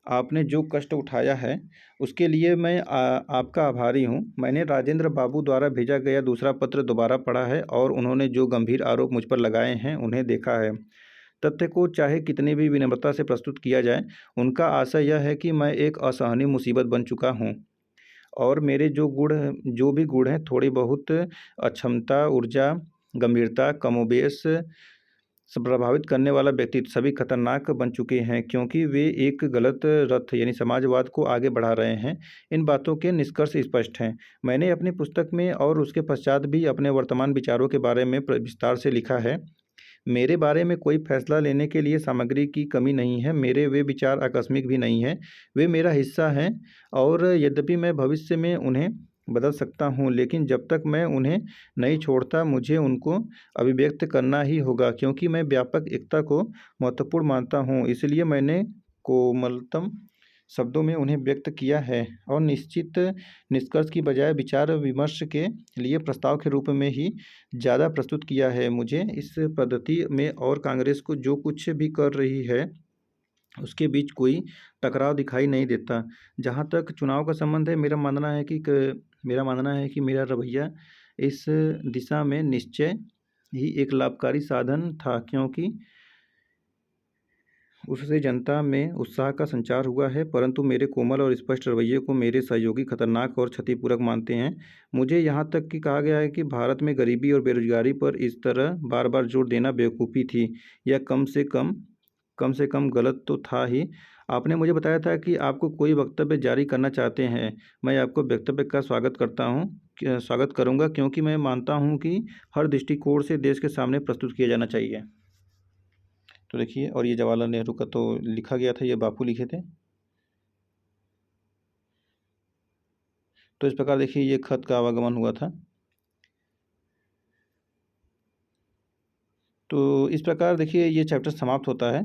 A: आपने जो कष्ट उठाया है उसके लिए मैं आपका आभारी हूँ। मैंने राजेंद्र बाबू द्वारा भेजा गया दूसरा पत्र दोबारा पढ़ा है और उन्होंने जो गंभीर आरोप मुझ पर लगाए हैं उन्हें देखा है। तथ्य को चाहे कितनी भी विनम्रता से प्रस्तुत किया जाए, उनका आशय यह है कि मैं एक असहनीय मुसीबत बन चुका हूँ और मेरे जो भी गुण हैं थोड़ी बहुत अक्षमता, ऊर्जा, गंभीरता, कमोबेश प्रभावित करने वाला व्यक्तित्व सभी खतरनाक बन चुके हैं क्योंकि वे एक गलत रथ यानी समाजवाद को आगे बढ़ा रहे हैं। इन बातों के निष्कर्ष स्पष्ट हैं। मैंने अपनी पुस्तक में और उसके पश्चात भी अपने वर्तमान विचारों के बारे में विस्तार से लिखा है। मेरे बारे में कोई फैसला लेने के लिए सामग्री की कमी नहीं है। मेरे वे विचार आकस्मिक भी नहीं हैं, वे मेरा हिस्सा हैं और यद्यपि मैं भविष्य में उन्हें बदल सकता हूँ, लेकिन जब तक मैं उन्हें नहीं छोड़ता मुझे उनको अभिव्यक्त करना ही होगा क्योंकि मैं व्यापक एकता को महत्वपूर्ण मानता हूँ। इसलिए मैंने कोमलतम शब्दों में उन्हें व्यक्त किया है और निश्चित निष्कर्ष की बजाय विचार विमर्श के लिए प्रस्ताव के रूप में ही ज़्यादा प्रस्तुत किया है। मुझे इस पद्धति में और कांग्रेस को जो कुछ भी कर रही है उसके बीच कोई टकराव दिखाई नहीं देता। जहाँ तक चुनाव का संबंध है, मेरा मानना है कि मेरा रवैया इस दिशा में निश्चय ही एक लाभकारी साधन था क्योंकि उससे जनता में उत्साह का संचार हुआ है, परंतु मेरे कोमल और स्पष्ट रवैये को मेरे सहयोगी खतरनाक और क्षतिपूरक मानते हैं। मुझे यहाँ तक कि कहा गया है कि भारत में गरीबी और बेरोजगारी पर इस तरह बार बार जोर देना बेवकूफ़ी थी या कम से कम गलत तो था ही। आपने मुझे बताया था कि आपको कोई वक्तव्य जारी करना चाहते हैं। मैं आपको वक्तव्य का स्वागत करूँगा क्योंकि मैं मानता हूँ कि हर दृष्टिकोण से देश के सामने प्रस्तुत किया जाना चाहिए। तो देखिए, और ये जवाहरलाल नेहरू का तो लिखा गया था, ये बापू लिखे थे। तो इस प्रकार देखिए ये खत का आवागमन हुआ था। तो इस प्रकार देखिए ये चैप्टर समाप्त होता है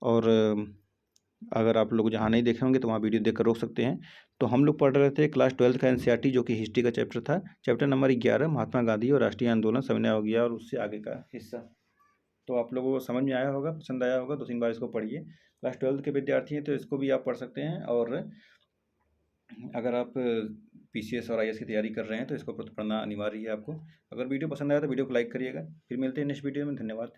A: और अगर आप लोग जहाँ नहीं देखे होंगे तो वहाँ वीडियो देखकर रोक सकते हैं। तो हम लोग पढ़ रहे थे क्लास 12th का एनसीईआरटी जो कि हिस्ट्री का चैप्टर था, चैप्टर नंबर 11 महात्मा गांधी और राष्ट्रीय आंदोलन सविनय अवज्ञा और उससे आगे का हिस्सा। तो आप लोगों को समझ में आया होगा, पसंद आया होगा, 2-3 बार इसको पढ़िए। क्लास 12th के विद्यार्थी हैं तो इसको भी आप पढ़ सकते हैं और अगर आप पीसीएस और आईएएस की तैयारी कर रहे हैं तो इसको पढ़ना अनिवार्य है आपको। अगर वीडियो पसंद आया तो वीडियो को लाइक करिएगा। फिर मिलते हैं नेक्स्ट वीडियो में। धन्यवाद।